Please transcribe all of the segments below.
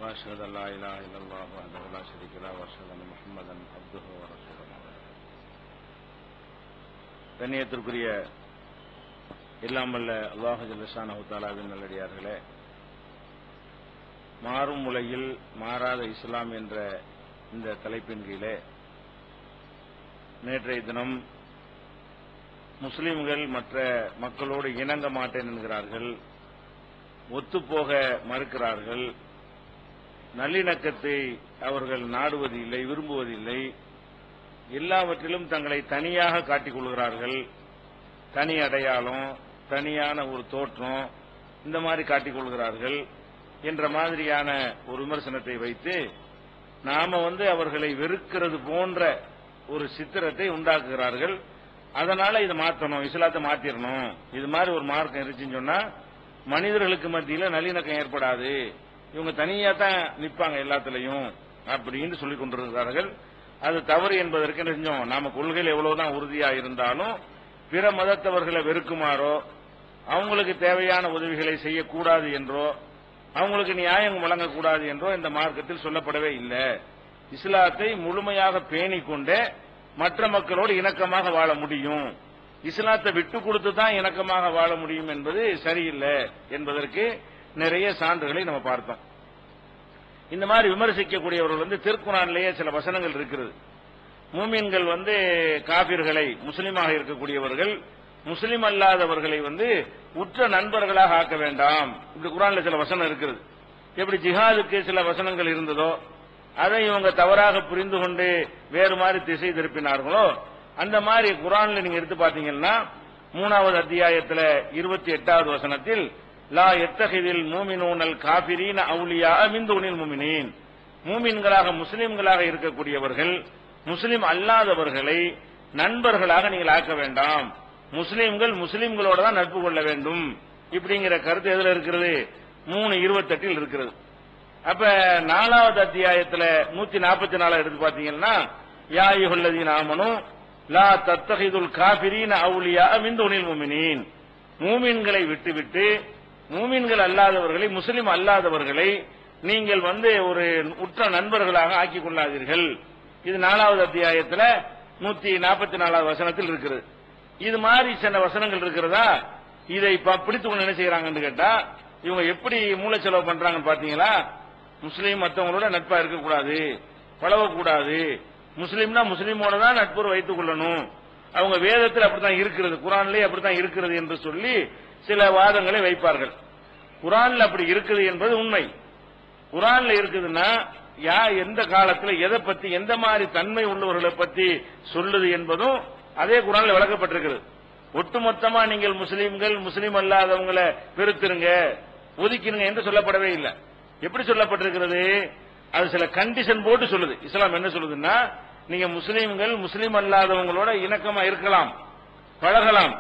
وأشهد أن لا إله إلا الله وحده لا شريك له وأشهد أن محمدا عبده ورسوله. கண்ணியத்திற்குரிய எல்லாம் வல்ல அல்லாஹ் ஜல்ல ஷானஹு தஆலாவின் நல்லடியார்களே, மாறும் உலகில் மாறாத இஸ்லாம் என்ற இந்த தலைப்பின் கீழே நேற்றைய தினம் முஸ்லிம்கள் மற்ற மக்களோடு இணங்க மாட்டேன் என்கிறார்கள், ஒத்துப்போக மறுக்கிறார்கள், நல்லிணக்கத்தை அவர்கள் நாடுவதில்லை, விரும்புவதில்லை, எல்லாவற்றிலும் தங்களை தனியாக காட்டிக் கொள்கிறார்கள். தனி அடையாளம், தனியான ஒரு தோற்றம், இந்த மாதிரி காட்டிக் கொள்கிறார்கள் என்ற மாதிரியான ஒரு விமர்சனத்தை வைத்து நாம அவர்களை வெறுக்கிறது போன்ற ஒரு சித்திரத்தை உண்டாக்குகிறார்கள். அதனால இதை மாற்றணும், இஸ்லாத்தை மாத்திரணும், இது மாதிரி ஒரு மார்க்கம் இருந்துச்சுன்னு சொன்னா மனிதர்களுக்கு மத்தியில் நல்லிணக்கம் ஏற்படாது, இவங்க தனியா தான் நிற்பாங்க எல்லாத்திலையும் அப்படின்னு சொல்லிக் கொண்டிருக்கிறார்கள். அது தவறு என்பதற்கு என்ன செஞ்சோம், நாம கொள்கையில் எவ்வளவுதான் உறுதியா இருந்தாலும் பிற மதத்தவர்களை வெறுக்குமாறோ, அவங்களுக்கு தேவையான உதவிகளை செய்யக்கூடாது என்றோ, அவங்களுக்கு நியாயம் வழங்கக்கூடாது என்றோ இந்த மார்க்கத்தில் சொல்லப்படவே இல்லை. இஸ்லாத்தை முழுமையாக பேணிக்கொண்டே மற்ற மக்களோடு இணக்கமாக வாழ முடியும், இஸ்லாத்தை விட்டு கொடுத்து தான் இணக்கமாக வாழ முடியும் என்பது சரியில்லை என்பதற்கு நிறைய சான்றுகளை நம்ம பார்த்தோம். இந்த மாதிரி விமர்சிக்கக்கூடியவர்கள் திருக்குர்ஆனிலேயே சில வசனங்கள் இருக்கிறது. மூமின்கள் காபிர்களை, முஸ்லிமாக இருக்கக்கூடியவர்கள் முஸ்லிம் அல்லாதவர்களை உற்ற நண்பர்களாக ஆக்க வேண்டாம், இப்படி குர்ஆன்ல சில வசனம் இருக்கிறது. எப்படி ஜிஹாதுக்கு சில வசனங்கள் இருந்ததோ அதை இவங்க தவறாக புரிந்து கொண்டு வேறு மாதிரி திசை திருப்பினார்களோ, அந்த மாதிரி குர்ஆன்ல நீங்க எடுத்து பாத்தீங்கன்னா 3வது அத்தியாயத்தில் 28வது வசனத்தில் லா யத்தஹிதில் மூமினூனல் காஃபிரீன அவுலியா மின் துனில் முஃமினீன், மூமின்களாக முஸ்லிம்களாக இருக்கக்கூடியவர்கள் முஸ்லிம் அல்லாதவர்களை நண்பர்களாக நீங்கள் ஆக்க வேண்டாம், முஸ்லிம்கள் முஸ்லிம்களோட தான் நட்பு கொள்ள வேண்டும், இப்படிங்கிற கருத்து எதுல இருக்கிறது, 3:28 இருக்கிறது. அப்ப 4வது அத்தியாயத்தில் 144 எடுத்து பாத்தீங்கன்னா யா அய்யுஹல்லதீன ஆமனூ லா தத்தஹிதுல் காஃபிரீன அவுலியா மின் துனில் முஃமினீன், மூமின்களை விட்டுவிட்டு மூமின்கள் அல்லாதவர்களை, முஸ்லிம் அல்லாதவர்களை நீங்கள் ஒரு உற்ற நண்பர்களாக ஆக்கிக் கொள்ளாதீர்கள். இது 4வது அத்தியாயத்தில் 144வது வசனத்தில் இருக்கிறது. இது மாதிரி சில வசனங்கள் இருக்கிறதா, இதை பிடித்துக்கொண்டு என்ன செய்யறாங்கன்னு கேட்டா, இவங்க எப்படி மூளை செலவு பண்றாங்கன்னு பாத்தீங்களா, முஸ்லீம் மற்றவங்களோட நட்பா இருக்கக்கூடாது, பழகக்கூடாது, முஸ்லீம்னா முஸ்லீமோட தான் நட்புறவு வைத்துக் கொள்ளணும், அவங்க வேதத்தில் அப்படித்தான் இருக்கிறது, குர்ஆன்லயே அப்படித்தான் இருக்கிறது என்று சொல்லி சில வாதங்களை வைப்பார்கள். குர்ஆன்ல அப்படி இருக்குது என்பது உண்மை. குர்ஆன்ல இருக்குதுன்னா எந்த காலத்தில் எதை பத்தி எந்த மாதிரி தன்மை உள்ளவர்களை பத்தி சொல்லுது என்பதும் அதே குர்ஆன்ல விளக்கப்பட்டிருக்கிறது. ஒட்டுமொத்தமா நீங்கள் முஸ்லீம்கள் முஸ்லீம் அல்லாதவங்களை வெறுத்துருங்க, ஒதுக்கினுங்க என்று சொல்லப்படவே இல்லை. எப்படி சொல்லப்பட்டிருக்கிறது, அது சில கண்டிஷன் போட்டு சொல்லுது. இஸ்லாம் என்ன சொல்லுதுன்னா, நீங்க முஸ்லீம்கள் முஸ்லீம் அல்லாதவங்களோட இணக்கமா இருக்கலாம், பழகலாம்,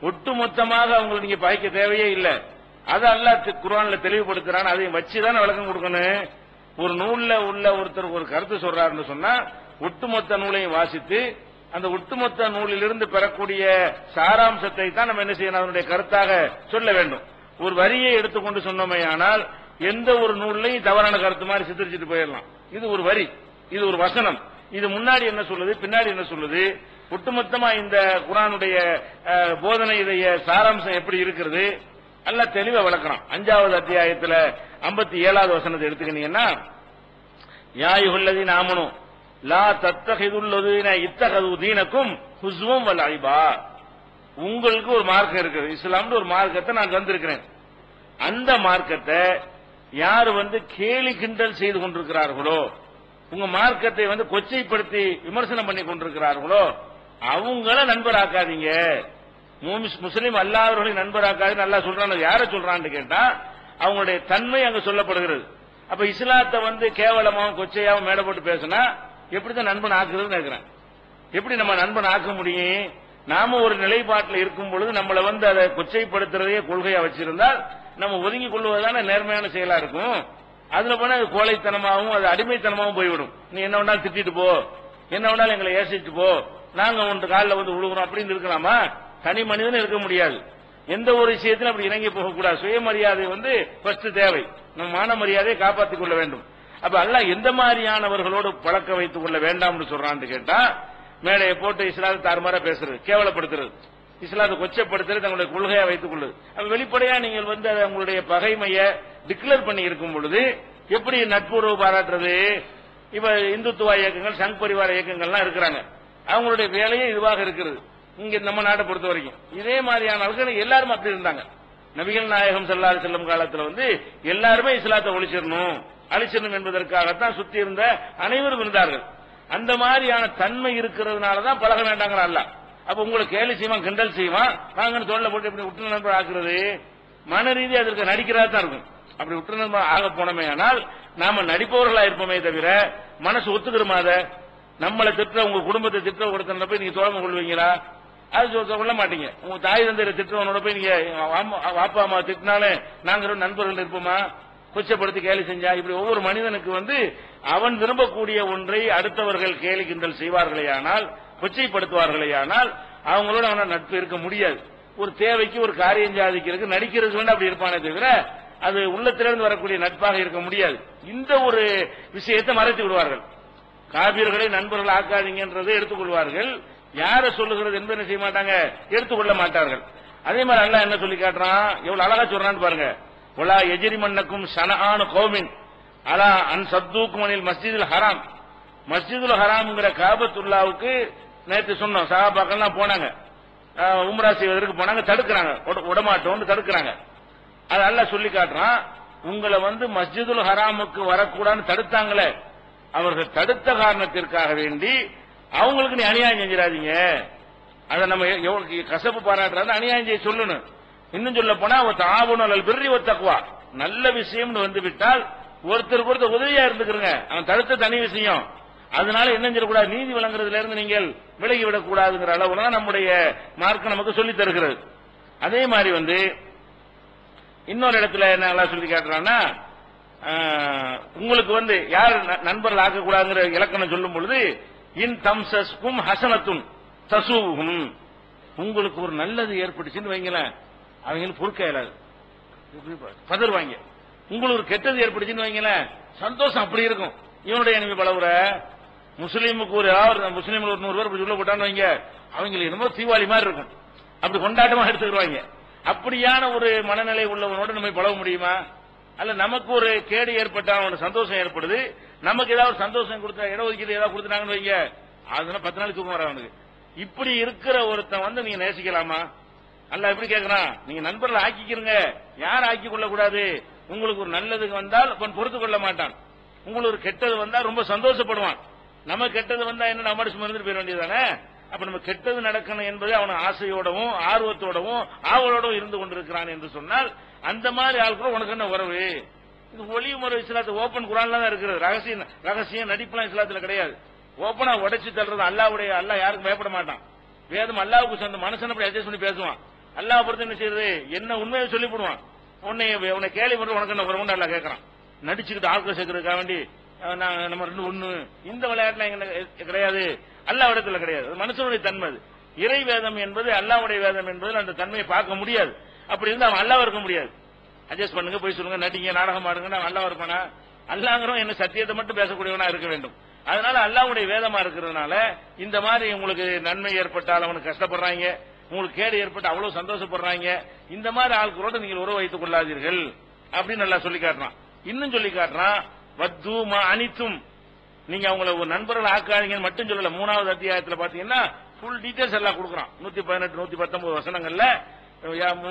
ஒட்டுமொத்தமாக அவங்களுக்கு நீங்க பகைக்க தேவையே இல்லை. அது அல்லாஹ் குர்ஆன்ல தெளிவுபடுத்துறான், அதையும் வச்சுதான் விளக்கம் கொடுக்கணும். ஒரு நூல்ல உள்ள ஒருத்தர் ஒரு கருத்து சொல்றாருன்னு சொன்னா ஒட்டுமொத்த நூலையும் வாசித்து அந்த ஒட்டுமொத்த நூலிலிருந்து பெறக்கூடிய சாராம்சத்தை தான் நம்ம என்ன செய்யணும், அதனுடைய கருத்தாக சொல்ல வேண்டும். ஒரு வரியை எடுத்துக்கொண்டு சொன்னோமே ஆனால் எந்த ஒரு நூல்லையும் தவறான கருத்து மாதிரி சித்தரிச்சுட்டு போயிடலாம். இது ஒரு வரி, இது ஒரு வசனம், இது முன்னாடி என்ன சொல்லுது பின்னாடி என்ன சொல்லுது, ஒட்டுமொத்தமா இந்த குர்ஆனுடைய போதனையுடைய சாராம்சம் எப்படி இருக்கிறது எல்லாம் தெளிவா விளக்குறான். 5வது அத்தியாயத்தில் 57வது வசனத்தை எடுத்துக்கிட்டீங்கன்னா யா அய்யுஹல்லதீன ஆமனூ லா தத்தஹிதுல்லதீன இத்தஹது தீனக்கும் ஹுஸ்வம் வல் ஐபா, உங்களுக்கு ஒரு மார்க்கம் இருக்குது, இஸ்லாம்னு ஒரு மார்க்கத்தை நான் தந்திருக்கிறேன், அந்த மார்க்கத்தை யார் கேலி கிண்டல் செய்து கொண்டிருக்கிறார்களோ, உங்க மார்க்கத்தை கொச்சைப்படுத்தி விமர்சனம் பண்ணி கொண்டிருக்கிறார்களோ அவங்கள நண்பராக்காதீங்க, முஸ்லிம் அல்லாதவர்களை நண்பராக்காது நல்லா சொல்றாங்க. யார சொல்றான்னு கேட்டா அவங்களுடைய தன்மை அங்க சொல்லப்படுகிறது. அப்ப இஸ்லாத்தை கேவலமாவும் கொச்சையாவும் மேட போட்டு பேசினா எப்படிதான் நண்பன் ஆக்குறதுன்னு கேட்கிறேன். எப்படி நம்ம நண்பன் ஆக்க முடியும், நாம ஒரு நிலைப்பாட்டில் இருக்கும் பொழுது நம்மளை அதை கொச்சைப்படுத்துறதையே கொள்கையா வச்சிருந்தால் நம்ம ஒதுங்கி கொள்வதுதானே நேர்மையான செயலா இருக்கும். அதுல போனா அது கோழைத்தனமாகவும் அது அடிமைத்தனமாகவும் போய்விடும். நீ என்ன வேணாலும் திட்டிட்டு போ, என்ன வேணாலும் எங்களை ஏசிட்டு போ, நாங்க ஒன்று காலில் விழுகிறோம் அப்படின்னு இருக்கலாமா? தனி மனிதன் இருக்க முடியாது. எந்த ஒரு விஷயத்திலும் அப்படி இறங்கி போகக்கூடாது. சுயமரியாதை ஃபர்ஸ்ட் தேவை. நம்ம மான மரியாதையை காப்பாற்றிக் கொள்ள வேண்டும். அப்ப அல்லாஹ் எந்த மாதிரியானவர்களோடு பழக்க வைத்துக் கொள்ள வேண்டாம்னு சொல்றான்னு கேட்டா, மேடையை போட்டு இஸ்லாத்தை தாறுமாறா பேசுறது, கேவலப்படுத்துறது, இஸ்லாத்தை கொச்சப்படுத்துறது தங்களுடைய கொள்கையா வைத்துக் கொள்ளுது. அப்ப வெளிப்படையா நீங்கள் உங்களுடைய பகைமையை டிக்ளேர் பண்ணி இருக்கும் பொழுது எப்படி நட்புறவு பாராட்டுறது? இப்ப இந்துத்துவ இயக்கங்கள், சங் பரிவார இயக்கங்கள்லாம் இருக்கிறாங்க, அவங்களுடைய வேலையே இதுவாக இருக்கிறது. இங்க நம்ம நாட்டை பொறுத்த வரைக்கும் இதே மாதிரியான ஆட்கள் எல்லாரும் அப்படி இருந்தாங்க. நபிகள் நாயகம் ஸல்லல்லாஹு அலைஹி வஸல்லம் காலத்துல எல்லாருமே இஸ்லாத்தை அழிச்சிடணும் என்பதற்காகத்தான் சுத்தி இருந்த அனைவரும் இருந்தார்கள். அந்த மாதிரியான தன்மை இருக்கிறதுனாலதான் பழக வேண்டாங்கிற அல்லாஹ். அப்ப உங்களை கேலி செய்வான், கிண்டல் செய்வான், வாங்கன்னு தோல்ல போட்டு இப்படி உற்ற நண்பர் ஆக்குறது மன ரீதி அதற்கு நடிக்கிறதா தான் இருக்கும். அப்படி உற்ற நண்பர் ஆக போனமே ஆனால் நாம நடிப்பவர்களா இருப்போமே தவிர மனசு ஒத்துக்கிறோமா? அதை நம்மளை திட்ட, உங்க குடும்பத்தை திட்ட ஒருத்தன போய் நீங்க தோழமை கொள்வீங்களா? அது சொல்ல மாட்டீங்க. உங்க தாய் தந்தையை திட்டவனோட போய் நீங்க அப்பா அம்மா திட்டினாலே நாங்க நண்பர்கள் இருப்போமா? கொச்சப்படுத்தி கேலி செஞ்சா இப்படி ஒவ்வொரு மனிதனுக்கு அவன் விரும்பக்கூடிய ஒன்றை அடுத்தவர்கள் கேலி கிண்டல் செய்வார்களேயானால், கொச்சைப்படுத்துவார்களேயானால் அவங்களோட அவன நட்பு இருக்க முடியாது. ஒரு தேவைக்கு ஒரு காரியம் சாதிக்கிறதுக்கு நடிக்கிறது அப்படி இருப்பானே தவிர அது உள்ளத்திலிருந்து வரக்கூடிய நட்பாக இருக்க முடியாது. இந்த ஒரு விஷயத்தை மறைத்து விடுவார்கள். காபிர்களை நண்பர்கள் ஆக்காதீங்கன்றதை எடுத்துக்கொள்வார்கள். யார சொல்லுகிறது என்பதை செய்ய மாட்டாங்க, எடுத்துக்கொள்ள மாட்டார்கள். அதே மாதிரி அல்லாஹ் என்ன சொல்லி காட்டுறான், எவ்வளவு அழகா சொல்றான்னு பாருங்க. ஒலா எஜிரிமன்னக்கும் ஷனஆனு கௌமின் அலா அன் சத்தூக்கும் அனில் மஸ்ஜிதுல் ஹராம். மஸ்ஜிதுல் ஹராம்ங்கிற காபத்துல்லாவுக்கு நேற்று சொன்னோம், சஹாபாக்கள்லாம் போனாங்க, உம்ரா செய்வதற்கு போனாங்க, தடுக்கிறாங்க, விடமாட்டோம்னு தடுக்கிறாங்க. அது அல்லாஹ் சொல்லி காட்டுறான், உங்களை மஸ்ஜிதுல் ஹராமுக்கு வரக்கூடாதுன்னு தடுத்தாங்களே, அவர்கள் தடுத்த காரணத்திற்காக வேண்டி அவங்களுக்கு நீ அநியாயம் செஞ்சிடாதீங்க. அதை நம்ம கசப்பு பாராட்டுறது அநியாயம் செய்ய சொல்லணும். இன்னும் சொல்ல போனா தாவுனல் பிர்ரி தக்வா, நல்ல விஷயம் விட்டால் ஒருத்தருக்கு ஒருத்தர் உதவியா இருந்துக்கிறங்க. அவன் தடுத்த தனி விஷயம், அதனால என்ன செய்யக்கூடாது, நீதி வழங்குறதுல இருந்து நீங்கள் விலகி விடக்கூடாதுங்கிற அளவுல நம்முடைய மார்க்கம் நமக்கு சொல்லி தருகிறது. அதே மாதிரி இன்னொரு இடத்துல என்ன சொல்லி காட்டுறான்னா, உங்களுக்கு யார் நண்பர்கள் ஆக்கக்கூடாதுங்கிற இலக்கணம் சொல்லும் பொழுது, இன் தம்சஸ்கும் ஹசனத்துன் தசூஹும், உங்களுக்கு ஒரு நல்லது ஏற்பட்டுச்சுன்னு வைங்களேன், அவங்களுக்கு பொறுக்க இயலாது, பதறுவாங்க. உங்களுக்கு ஒரு கெட்டது ஏற்பட்டுச்சுன்னு வைங்களேன், சந்தோஷம் அப்படி இருக்கும். இவனுடைய எனிமை பலவுற முஸ்லீமுக்கு ஒரு 100 பேர் உள்ள போட்டான்னு வைங்க, அவங்களுக்கு என்னமோ தீபாவளி மாதிரி இருக்கும், அப்படி கொண்டாட்டமா எடுத்துக்கிடுவாங்க. அப்படியான ஒரு மனநிலை உள்ளவனோட நம்ம பழக முடியுமா? அல்ல நமக்கு ஒரு கேடு ஏற்பட்டா அவனுக்கு சந்தோஷம் ஏற்படுது, நமக்கு ஏதாவது சந்தோஷம் கொடுத்தா இடஒதுக்கீடு ஏதாவது கொடுத்துட்டாங்கன்னு வைங்க, அதனால 10 நாளைக்கு தூக்கம் வர அவனுக்கு. இப்படி இருக்கிற ஒருத்தன் நீங்க நேசிக்கலாமா? அல்ல எப்படி கேட்கிறான், நீங்க நண்பர்கள் ஆக்கிக்கிறங்க, யார் ஆக்கிக் கொள்ள கூடாது? உங்களுக்கு ஒரு நல்லதுக்கு வந்தால் பொறுத்துக் கொள்ள மாட்டான், உங்களுக்கு ஒரு கெட்டது வந்தா ரொம்ப சந்தோஷப்படுவான். நம்ம கெட்டது வந்தா என்ன நம்ம சும்மா இருந்துட்டு போயிட வேண்டியதானே? அப்ப நம்ம கெட்டது நடக்கணும் என்பது அவன் ஆசையோடவும் ஆர்வத்தோடவும் ஆவலோடவும் இருந்து கொண்டிருக்கிறான் என்று சொன்னால், அந்த மாதிரி ஆட்களும் உனக்கு என்ன உறவு? இது ஒளி முறை இஸ்லாத்து ஓபன் குரான்ல தான் இருக்கிறது. ரகசியம் நடிப்புலாம் இஸ்லாத்துல கிடையாது. ஓபனா உடைச்சு தள்ளுறது அல்லாஹ் யாருக்கும் பயப்பட மாட்டான். வேதம் அல்லாஹ்வுக்கு சொந்த, மனுஷன் அப்படி அட்ஜஸ்ட் பண்ணி பேசுவான். அல்லாஹ் பொறுத்து என்ன செய்யறது, என்ன உண்மையை சொல்லி போடுவான். உன்னை கேள்வி பண்ற உனக்கு என்ன உறவுன்னு அல்லாஹ் கேட்கறான். நடிச்சுக்கிட்டு ஆட்கள் சேர்க்கறதுக்காக வேண்டி நம்ம 2 ஒண்ணு, இந்த விளையாட்டுல எங்க கிடையாது, அல்லாஹ் இடத்துல கிடையாது. மனுஷனுடைய தன்மை. இறை வேதம் என்பது அல்லாஹ்வுடைய வேதம் என்பதில் அந்த தன்மையை பார்க்க முடியாது. அப்படி இருந்தா அவன் அல்லாஹ் இருக்க முடியாது. அட்ஜஸ்ட் பண்ணுங்க, போய் சொல்லுங்க, நடிங்க, நாடகம் ஆடுங்க, அல்லாஹ் இருப்பானா? அல்லாஹ்ங்கிறவன் என்ன சத்தியத்தை மட்டும் பேசக்கூடியவனா இருக்க வேண்டும். அதனால அல்லாஹ்வுடைய வேதமா இருக்கிறதுனால இந்த மாதிரி உங்களுக்கு நன்மை ஏற்பட்டால் அவனுக்கு கஷ்டப்படுறாங்க, உங்களுக்கு கேடு ஏற்பட்டு அவ்வளவு சந்தோஷப்படுறாங்க. இந்த மாதிரி ஆட்களோட நீங்கள் உறவு வைத்துக் கொள்ளாதீர்கள் அப்படின்னு நல்லா சொல்லி காட்டுறான். இன்னும் சொல்லி காட்டுறான், வத்து மா அனித்தும், நீங்க அவங்களை ஒரு நண்பர்கள் ஆக்காதீங்கன்னு மட்டும் சொல்லல. 3வது அத்தியாயத்துல பாத்தீங்கன்னா ஃபுல் டீடைல்ஸ் எல்லாம் கொடுக்குறான். 118 119 வசனங்கள்ல,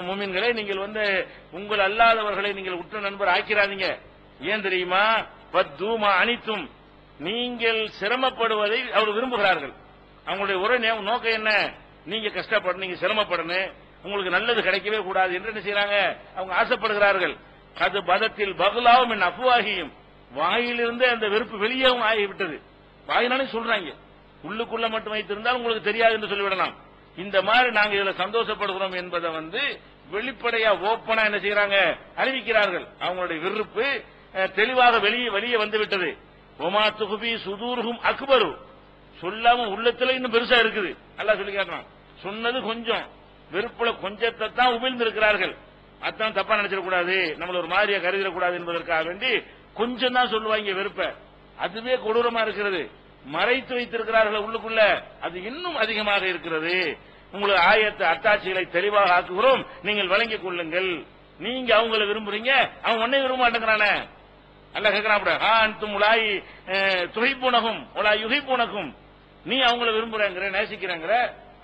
முஃமின்களே நீங்கள் உங்கள் அல்லாதவர்களை நீங்கள் உற்ற நண்பர் ஆக்கிறாதீங்க. ஏன் தெரியுமா? வத்து மா அனித்தும், நீங்கள் சிரமப்படுவதை அவர் விரும்புகிறார்கள். அவங்களுடைய ஒரே நோக்கம் என்ன? நீங்க கஷ்டப்படணும், நீங்க சிரமப்படணும், உங்களுக்கு நல்லது கிடைக்கவே கூடாது என்று என்ன செய்யறாங்க? அவங்க ஆசைப்படுகிறார்கள். அது பதத்தில் பகுலாவும் என் அப்புவாகியும், வாயிலிருந்து அந்த வெறுப்பு வெளியேவும் ஆகிவிட்டது. வாயினாலே சொல்றாங்க, உள்ளுக்குள்ள மட்டும் வைத்திருந்தால் உங்களுக்கு தெரியாது என்று சொல்லிவிடலாம். இந்த மாதிரி நாங்க இதுல சந்தோஷப்படுகிறோம் என்பதை வெளிப்படையா ஓப்பனா என்ன செய்யறாங்க? அறிவிக்கிறார்கள். அவங்களுடைய வெறுப்பு தெளிவாக வெளியே வந்துவிட்டது. ஒமா துகுபி சுதூர்ஹும் அக்பரு, சொல்லாம உள்ளத்துல இன்னும் பெருசா இருக்குது. அல்லாஹ் சொல்லி காட்டுறான். சொன்னது கொஞ்சம், வெறுப்புல கொஞ்சத்தை தான் உமிழ்ந்திருக்கிறார்கள். அதான் தப்பா நினைச்சிடக்கூடாது, நம்மள ஒரு மாதிரியா கருதிடக்கூடாது என்பதற்காக வேண்டி கொஞ்சம் தான் சொல்லுவாங்க வெறுப்ப. அதுவே கொடூரமா இருக்கிறது. மறைத்து வைத்திருக்கிறார்கள் உள்ளுக்குள்ள, அது இன்னும் அதிகமாக இருக்கிறது. உங்களுக்கு ஆயத்து அத்தாட்சிகளை தெளிவாக ஆக்குகிறோம், நீங்கள் வழங்கிக் கொள்ளுங்கள். நீங்க அவங்கள விரும்புறீங்க, அவன் ஒன்னே விரும்ப மாட்டேங்கிறானே. அல்ல கேட்கிறான், துகைப்புணகும் யுகைப்புணகும், நீ அவங்கள விரும்புறேங்கிற நேசிக்கிறேங்கிற,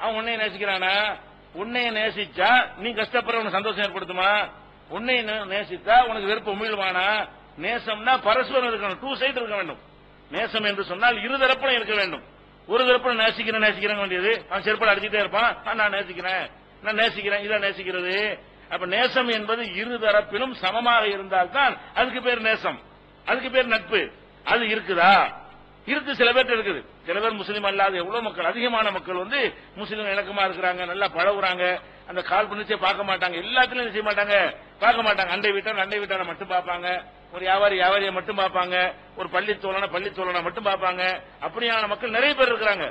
அவன் உன்னைய நேசிக்கிறானா? உன்னைய நேசிச்சா நீ கஷ்டப்படுற உனக்கு சந்தோஷம் ஏற்படுத்துமா? உன்னைய நேசித்தா உனக்கு வெறுப்பு உமிழ்வானா? நேசம்னா பரஸ்பரம் இருக்கணும், டூ சைடு இருக்க வேண்டும். நேசம் என்று சொன்னால் இருதரப்புல இருக்க வேண்டும். ஒரு தரப்புல நேசிக்கிறேன் வேண்டியது, அவன் செருப்பட அடிச்சுட்டே இருப்பான், நான் நேசிக்கிறேன் இதான் நேசிக்கிறது. அப்ப நேசம் என்பது இருதரப்பிலும் சமமாக இருந்தால்தான் அதுக்கு பேர் நேசம், அதுக்கு பேர் நட்பு. அது இருக்குதா? இருக்கு, சில பேர் இருக்குது. சில பேர் முஸ்லீம் அல்லாத எவ்வளவு மக்கள், அதிகமான மக்கள் வந்து முஸ்லீம் இணக்கமா இருக்கிறாங்க, நல்லா பழகுறாங்க, அந்த கால் பண்ணிச்சே பார்க்க மாட்டாங்க, எல்லாத்திலும் செய்ய மாட்டாங்க, பார்க்க மாட்டாங்க. அண்டை வீட்டார மட்டும் பார்ப்பாங்க, ஒரு வியாபாரியை மட்டும் பார்ப்பாங்க, ஒரு பள்ளித்தோழனை மட்டும் பார்ப்பாங்க. அப்படியான மக்கள் நிறைய பேர் இருக்கிறாங்க.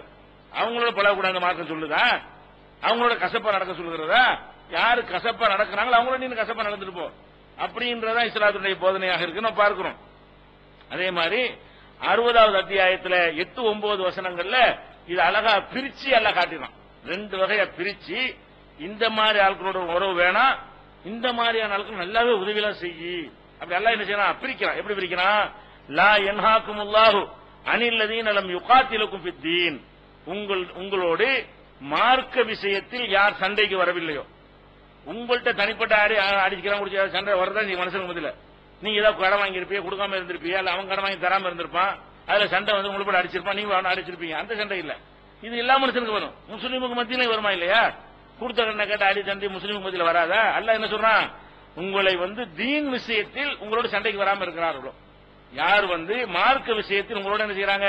அவங்களோட பழகக்கூடாது மார்க்கம் சொல்லுதா? அவங்களோட கசப்பா நடக்க சொல்லுகிறதா? யாரு கசப்பா நடக்கிறாங்களோ அவங்களோட நீங்க கசப்பா நடந்துட்டு போ அப்படின்றதா இஸ்லாத்துடைய போதனையாக இருக்கு நம்ம பார்க்கிறோம். அதே மாதிரி 60வது அத்தியாயத்துல 8, 9 வசனங்கள்ல இது அழகா பிரிச்சு எல்லாம் காட்டினான். 2 வகையா பிரிச்சு, இந்த மாதிரி ஆட்களோட உறவு வேணாம், இந்த மாதிரியான ஆட்கள் நல்லாவே உதவியெல்லாம் செய்யி, அப்படி எல்லாம் என்ன செய்யறான், பிரிக்கிறான். எப்படி பிரிக்கிறான்? லா யன்ஹாக்குமுல்லாஹு அனில்லதீன லம் யுகாத்திலுக்கும் ஃபித்தீன், உங்களோடு மார்க்க விஷயத்தில் யார் சண்டைக்கு வரவில்லையோ, உங்கள்கிட்ட தனிப்பட்ட அடிச்சுக்கிறான் முடிச்ச சண்டை வரதான் நீங்க மனசுக்கு முதல்ல, நீங்க ஏதாவது கடன் வாங்கியிருப்பிய, கொடுக்காம இருந்திருப்பியா, இல்ல அவன் கடன் வாங்கி தராம இருந்திருப்பான், அதுல சண்டை வந்து உங்களுக்கு அடிச்சிருப்பான், நீங்க அவனை அடிச்சிருப்பீங்க, அந்த சண்டை இல்ல. இது எல்லா மனுஷனுக்கு வரும், முஸ்லீமுக்கு மத்தியில வருமா இல்லையா? கொடுத்த கடனை கேட்ட அடி சண்டை முஸ்லீமுக்கு மத்தியில வராதா? அல்லாஹ் என்ன சொல்றான்? உங்களை வந்து தீன் விஷயத்தில் உங்களோட சண்டைக்கு வராம இருக்கிறார்களோ, யார் வந்து மார்க்க விஷயத்தில் உங்களோட என்ன செய்யறாங்க,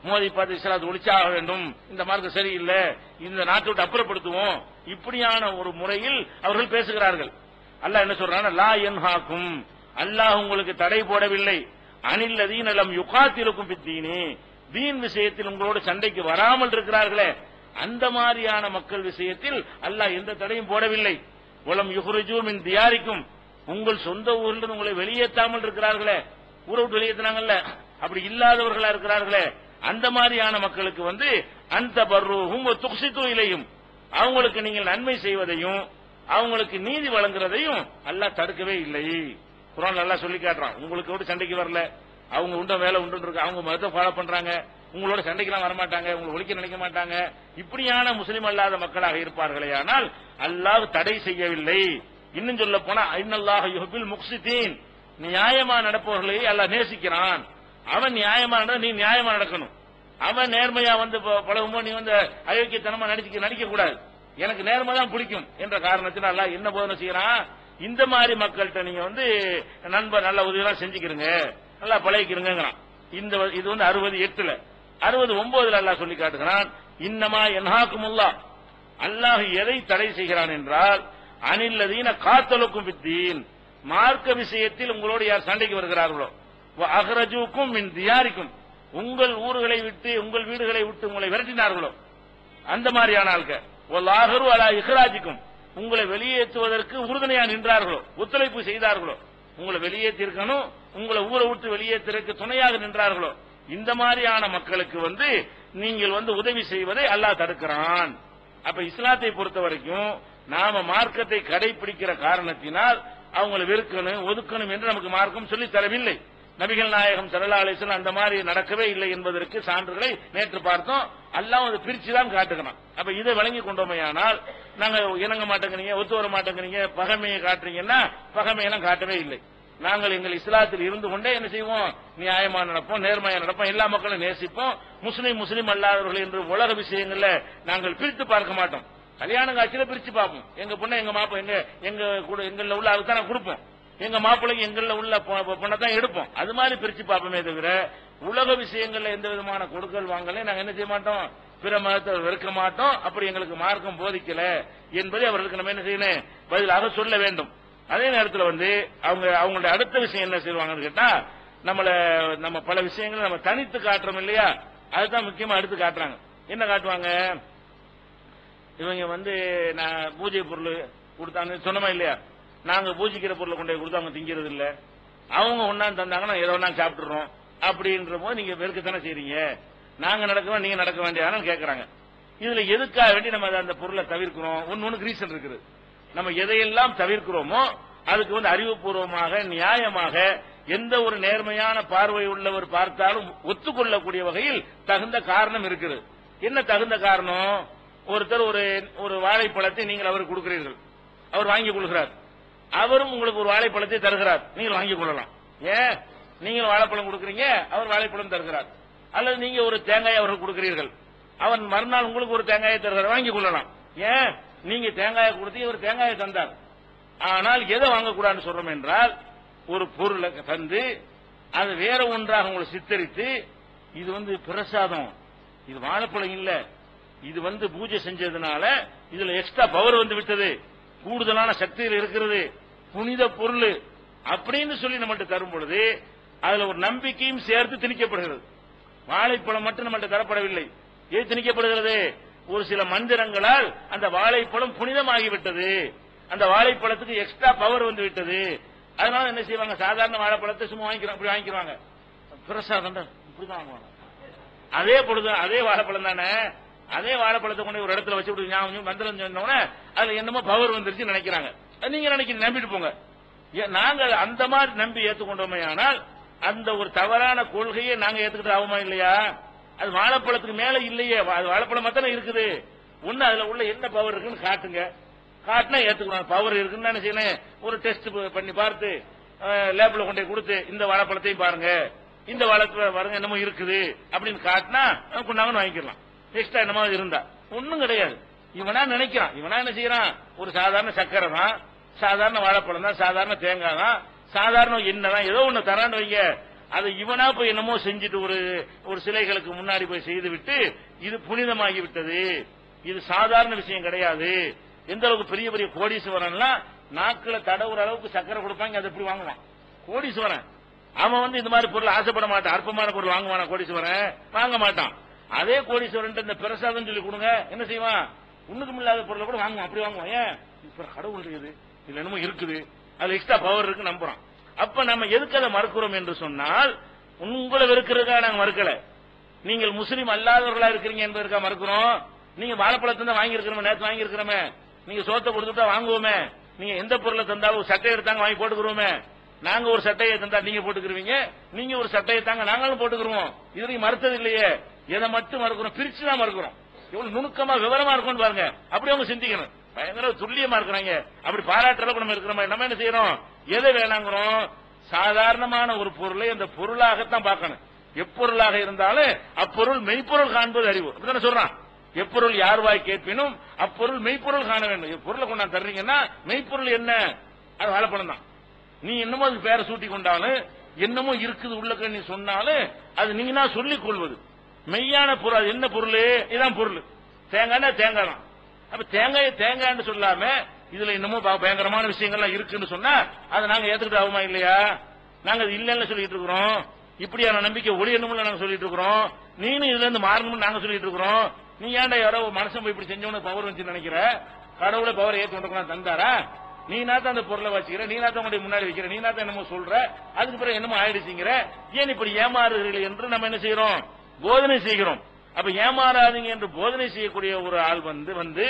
மோதி பார்த்து இஸ்லாத்தை ஒழிச்சாக வேண்டும், இந்த மார்க்கம் சரியில்லை, இந்த நாட்டை விட்டு அப்புறப்படுத்துவோம், இப்படியான ஒரு முறையில் அவர்கள் பேசுகிறார்கள். அல்லாஹ் என்ன சொல்றாங்க? லா யன்ஹாக்கும், அல்லாஹ் உங்களுக்கு தடை போடவில்லை, அனில்லதீன லம் யுகாத்திலுக்கும் ஃபித்தீனி, தீன் விஷயத்தில் உங்களோட சண்டைக்கு வராமல் இருக்கிறார்களே, அந்த மாதிரியான மக்கள் விஷயத்தில் அல்லாஹ் எந்த தடையும் போடவில்லை. வலம் யுஹ்ரிஜூ மின் தியாரிக்கும், உங்கள் சொந்த ஊரில் உங்களை வெளியேற்றாமல் இருக்கிறார்களே, ஊரை விட்டு வெளியேற்றினாங்கல்ல, அப்படி இல்லாதவர்களா இருக்கிறார்களே, அந்த மாதிரியான மக்களுக்கு வந்து அந்த பர்ரூஹும் துக்ஸிது இலையும், அவங்களுக்கு நீங்கள் நன்மை செய்வதையும் அவங்களுக்கு நீதி வழங்குறதையும் அல்லாஹ் தடுக்கவே இல்லை. குர்ஆன் அல்லாஹ் சொல்லி காட்டுறான், உங்களுக்கு விட்டு சண்டைக்கு வரல, அவங்க உண்ட வேலை உண்டு இருக்கு, அவங்க மதத்தை ஃபாலோ பண்றாங்க, உங்களோட சண்டைக்கெல்லாம் வரமாட்டாங்க, உங்களை ஒழிக்க நினைக்க மாட்டாங்க, இப்படியான முஸ்லிம் அல்லாத மக்களாக இருப்பார்களே, ஆனால் அல்லாஹ் தடை செய்யவில்லை. இன்னும் சொல்ல போனா இன்னல்லாஹ யுஹிப்புல் முக்ஸிதீன், நியாயமா நடப்பவர்களை அல்லாஹ் நேசிக்கிறான். அவன் நியாயமா நீ நியாயமா நடக்கணும், அவன் நேர்மையா வந்து பழகும்போது நீ வந்து அயோக்கியத்தனமா நடிக்க கூடாது, எனக்கு நேர்மை தான் பிடிக்கும் என்ற காரணத்தினால் அல்லாஹ் என்ன போதனை செய்யறான், இந்த மாதிரி மக்கள்கிட்ட நீங்க வந்து நண்பர் நல்ல உதவியெல்லாம் செஞ்சுக்கிறீங்க, நல்லா பழகிக்கிறீங்கிறான். இது வந்து 68ல 69ல் அல்லாஹ் சொல்லி காட்டுகிறான், இன்னமா யன்ஹாக்குமுல்லாஹ், அல்லாஹ் எதை தடை செய்கிறான் என்றால், அனில்லதீன காத்தலுக்கும் ஃபித்தீன், மார்க்க விஷயத்தில் உங்களோடு யார் சண்டைக்கு வருகிறார்களோ, அஹ்ரஜூக்கும் மின் தியாரிக்கும், உங்கள் ஊர்களை விட்டு உங்கள் வீடுகளை விட்டு உங்களை விரட்டினார்களோ, அந்த மாதிரியான ஆட்கள், வல்லாஹரு அலா இஹ்ராஜிக்கும், உங்களை வெளியேற்றுவதற்கு உறுதுணையா நின்றார்களோ, ஒத்துழைப்பு செய்தார்களோ, உங்களை வெளியேற்றி இருக்கணும், உங்களை ஊரை விட்டு வெளியேற்றுவதற்கு துணையாக நின்றார்களோ, இந்த மாதிரியான மக்களுக்கு வந்து நீங்கள் வந்து உதவி செய்வதை அல்லாஹ் தடுக்கிறான். அப்ப இஸ்லாத்தை பொறுத்த வரைக்கும் நாம மார்க்கத்தை கடைபிடிக்கிற காரணத்தினால் அவங்களை வெறுக்கணும் ஒதுக்கணும் என்று நமக்கு மார்க்கம் சொல்லி தரவில்லை. நபிகள் நாயகம் ஸல்லல்லாஹு அலைஹி வஸல்லம் அந்த மாதிரி நடக்கவே இல்லை என்பதற்கு சான்றுகளை நேற்று பார்த்தோம். அல்லாஹ் அதை பிரிச்சுதான் காட்டுகிறான். அப்ப இதை விளங்கி கொண்டோமையானால் நாங்க இணங்க மாட்டேங்கிறீங்க, ஒத்து வர மாட்டேங்கிறீங்க, பகைமையை காட்டுறீங்கன்னா பகைமையெல்லாம் காட்டவே இல்லை. நாங்கள் எங்கள் இஸ்லாத்தில் இருந்து கொண்டே என்ன செய்வோம், நியாயமா நடப்போம், நேர்மையா நடப்போம், எல்லா மக்களும் நேசிப்போம், முஸ்லீம் அல்லாதவர்கள் என்று உலக விஷயங்கள்ல நாங்கள் பிரித்து பார்க்க மாட்டோம். கல்யாண காட்சியில பிரிச்சு பார்ப்போம், எங்க பொண்ணை எங்க மாப்பிள்ளை எங்கள்ல உள்ள அதுக்கு தான் கொடுப்போம், எங்க மாப்பிள்ளைக்கு எங்கள்ல உள்ள பொண்ணை தான் எடுப்போம், அது மாதிரி பிரிச்சு பார்ப்போமே தவிர உலக விஷயங்கள்ல எந்த விதமான கொடுக்கல் வாங்கல நாங்க என்ன செய்ய மாட்டோம், பிற மதத்தை வெறுக்க மாட்டோம். அப்படி எங்களுக்கு மார்க்கம் போதிக்கல என்பதை அவர்களுக்கு நம்ம என்ன செய்யணும், பதிலாக சொல்ல வேண்டும். அதே நேரத்தில் வந்து அவங்களுடைய அடுத்த விஷயம் என்ன செய்வாங்கன்னு கேட்டா, நம்ம பல விஷயங்களை நம்ம தனித்து காட்டுறோம் இல்லையா, அதுதான் முக்கியமா எடுத்து காட்டுறாங்க. என்ன காட்டுவாங்க, இவங்க வந்து நான் பூஜை பொருள் கொடுத்தாங்க சொன்னமா இல்லையா, நாங்க பூஜிக்கிற பொருளை கொண்டு போய் கொடுத்து அவங்க திங்கிறது இல்ல, அவங்க ஒன்னாந்து தந்தாங்கன்னா ஏதோ ஒன்னா சாப்பிட்டுறோம் அப்படின்ற போது நீங்க வெறுக்கத்தானே செய்றீங்க, நாங்க நடக்கிறோம் நீங்க நடக்க வேண்டியதானு கேட்கறாங்க. இதுல எதுக்காக வேண்டி நம்ம அந்த பொருளை தவிர்க்கிறோம்? ஒன்னு ரீசன் இருக்குது. நம்ம எதையெல்லாம் தவிர்க்கிறோமோ அதுக்கு வந்து அறிவுபூர்வமாக நியாயமாக எந்த ஒரு நேர்மையான பார்வை உள்ளவர் பார்த்தாலும் ஒத்துக்கொள்ளக்கூடிய வகையில் தகுந்த காரணம் இருக்குது. என்ன தகுந்த காரணம்? ஒருத்தர் ஒரு வாழைப்பழத்தை நீங்கள் அவருக்கு கொடுக்கிறீர்கள், அவர் வாங்கிக் கொள்கிறார், அவரும் உங்களுக்கு ஒரு வாழைப்பழத்தை தருகிறார், நீங்கள் வாங்கிக் கொள்ளலாம். ஏன்? நீங்கள் வாழைப்பழம் கொடுக்குறீங்க, அவர் வாழைப்பழம் தருகிறார். அல்லது நீங்க ஒரு தேங்காய் அவருக்கு கொடுக்கிறீர்கள், அவன் மறுநாள் உங்களுக்கு ஒரு தேங்காயை தருகிறார், வாங்கிக் கொள்ளலாம். ஏன்? நீங்க தேங்காயை கொடுத்து இவர் தேங்காயை தந்தார். ஆனால் எதை வாங்கக்கூடாதுன்னு சொல்றோம் என்றால், ஒரு பொருளை தந்து அது வேற ஒன்றாக உங்களை சித்தரித்து இது வந்து பிரசாதம், இது வாழைப்பழம் இல்ல, இது வந்து பூஜை செஞ்சதுனால இதுல எக்ஸ்ட்ரா பவர் வந்து விட்டது, கூடுதலான சக்தியில் இருக்கிறது, புனித பொருள் அப்படின்னு சொல்லி நம்மள்ட்ட தரும் பொழுது அதுல ஒரு நம்பிக்கையும் சேர்த்து திணிக்கப்படுகிறது. வாழைப்பழம் மட்டும் நம்மள்ட்ட தரப்படவில்லை. எது திணிக்கப்படுகிறது? ஒரு சில மந்திரங்களால் அந்த வாழைப்பழம் புனிதமாகிவிட்டது, அந்த வாழைப்பழத்துக்கு எக்ஸ்ட்ரா பவர் வந்து விட்டது. அதனால என்ன செய்வாங்க? சாதாரண வாழைப்பழத்தை சும்மா வாங்கிக்கிறாங்க, பிரசாதம் இப்படிதான் வாங்குவாங்க. அதே பொழுது அதே வாழைப்பழம் தானே, அதே வாழைப்பழத்தை கொண்டு ஒரு இடத்துல வச்சு மந்திரம் சொன்னோட அதுல என்னமோ பவர் வந்துருச்சு நினைக்கிறாங்க. நீங்க நினைக்கிறீங்க, நம்பிட்டு போங்க. நாங்கள் அந்த மாதிரி நம்பி ஏற்றுக்கொண்டோமே, ஆனால் அந்த ஒரு தவறான கொள்கையை நாங்க ஏத்துக்கிட்டு ஆகுமா இல்லையா? அது வாழைப்பழத்துக்கு மேல இல்லையே, அது வாழைப்பழம் மட்டும் இருக்குது. ஒண்ணு அதுல உள்ள என்ன பவர் இருக்குன்னு காட்டுங்க, காட்டினா ஏத்துக்கணும். பவர் இருக்குன்னு என்ன செய்யணும்? ஒரு டெஸ்ட் பண்ணி பார்த்து லேப்ல கொண்டு கொடுத்து இந்த வாழைப்பழத்தையும் பாருங்க, இந்த வாழைப்பழம் பாருங்க என்னமோ இருக்குது அப்படின்னு காட்டினா கொண்டாங்கன்னு வாங்கிக்கலாம். எக்ஸ்ட்ரா என்னமோ இருந்தா ஒன்னும் கிடையாது. இவனா நினைக்கிறான், இவனா என்ன செய்யறான்? ஒரு சாதாரண சக்கரை தான், சாதாரண வாழைப்பழம் தான், சாதாரண தேங்காய் தான், சாதாரண எண்ணெய் ஏதோ ஒண்ணு தரான்னு வைங்க, அதை இவனா போய் என்னமோ செஞ்சுட்டு ஒரு சிலைகளுக்கு முன்னாடி போய் செய்து விட்டு இது புனிதமாகி விட்டது, இது சாதாரண விஷயம் கிடையாது. எந்த அளவுக்கு பெரிய பெரிய கோடீஸ்வரன்லாம் நாக்குல தடவுற அளவுக்கு சக்கரை கொடுப்பாங்க, அதை எப்படி வாங்குவான் கோடீஸ்வரன்? அவன் வந்து இந்த மாதிரி பொருள் ஆசைப்பட மாட்டான், அற்பமான பொருள் வாங்குவானா கோடீஸ்வரன்? வாங்க மாட்டான். அதே கோடீஸ்வரன் இந்த பிரசாதம் சொல்லி கொடுங்க, என்ன செய்வான்? ஒண்ணுக்கும் இல்லாத பொருளை கூட வாங்குவான், அப்படி வாங்குவான். ஏன்? இப்ப கடவுள் இருக்குது, இதுல என்னமோ இருக்குது, அதுல எக்ஸ்ட்ரா பவர் இருக்கு நம்புறான். அப்ப நம்ம எதுக்கு அதை மறுக்கிறோம் என்று சொன்னால், உங்களை வெறுக்கிறதுக்காக நாங்க மறுக்கல, நீங்கள் முஸ்லீம் அல்லாதவர்களா இருக்கிறீங்க என்பதற்காக மறுக்கிறோம். நீங்க வாழைப்பழத்தை தான் வாங்கி இருக்கிறோமே, நேற்று வாங்கி இருக்கிறோமே, நீங்க சோத்தை கொடுத்துட்டா வாங்குவோமே, நீங்க எந்த பொருளை தந்தாலும் சட்டை எடுத்தாங்க வாங்கி போட்டுக்கிறோமே, நாங்க ஒரு சட்டையை தந்தா நீங்க போட்டுக்கிறீங்க, நீங்க ஒரு சட்டையை தாங்க நாங்களும் போட்டுக்கிறோம். இது மறுத்தது இல்லையே, எதை மட்டும் மறுக்கிறோம்? பிரிச்சு தான் மறுக்கிறோம். எவ்வளவு நுணுக்கமா விவரமா இருக்கும் பாருங்க, அப்படி அவங்க சிந்திக்கணும். பயங்கர துல்லியமா இருக்கிறாங்க, அப்படி பாராட்டுற அளவுக்கு நம்ம இருக்கிற மாதிரி நம்ம என்ன செய்யறோம்? எதை வேணாங்கிறோம்? சாதாரணமான ஒரு பொருளை அந்த பொருளாகத்தான் பார்க்கணும். எப்பொருளாக இருந்தாலும் அப்பொருள் மெய்ப்பொருள் காண்பது அறிவு, அப்படித்தானே சொல்றான். எப்பொருள் யார்வாய் கேட்பினும் அப்பொருள் மெய்ப்பொருள் காண வேண்டும். பொருளை கொண்டாந்து தர்றீங்கன்னா மெய்ப்பொருள் என்ன? அது வாழைப்பழம் தான். நீ என்னமோ அதுக்கு பேரை சூட்டி கொண்டாலும் என்னமோ இருக்குது உள்ளக்க நீ சொன்னாலும் அது நீங்க சொல்லிக் கொள்வது மெய்யான பொருள். அது என்ன பொருள்? இதான் பொருள். தேங்காய்னா தேங்காய் தான். அப்ப தேங்காய்னு சொல்லாம இதுல என்னமோ பயங்கரமான விஷயங்கள்லாம் இருக்குன்னு சொன்னா அதை நாங்க ஏத்துக்கிட்டு ஆகுமா இல்லையா? நாங்க அது இல்லைன்னு சொல்லிட்டு இருக்கிறோம். இப்படியான நம்பிக்கை ஒளி என்னமும் நாங்க சொல்லிட்டு இருக்கிறோம். நீனும் இதுல இருந்து மாறணும்னு நாங்க சொல்லிட்டு இருக்கிறோம். நீ ஏன்டா யாரோ மனுஷன் போய் இப்படி செஞ்சவனு பவர் வந்து நினைக்கிற? கடவுளை பவர் ஏற்று தந்தாரா? நீ நாத்தான் அந்த பொருளை வச்சுக்கிற, நீ நாத்தான் உங்களுடைய முன்னாடி வைக்கிற, நீ நாத்தான் என்னமோ சொல்ற, அதுக்கு பிறகு என்னமோ ஆயிடுச்சுங்கிற. ஏன் இப்படி ஏமாறுகிறீர்கள் என்று நம்ம என்ன செய்யறோம்? போதனை செய்கிறோம். அப்ப ஏமாறாதீங்க என்று போதனை செய்யக்கூடிய ஒரு ஆள் வந்து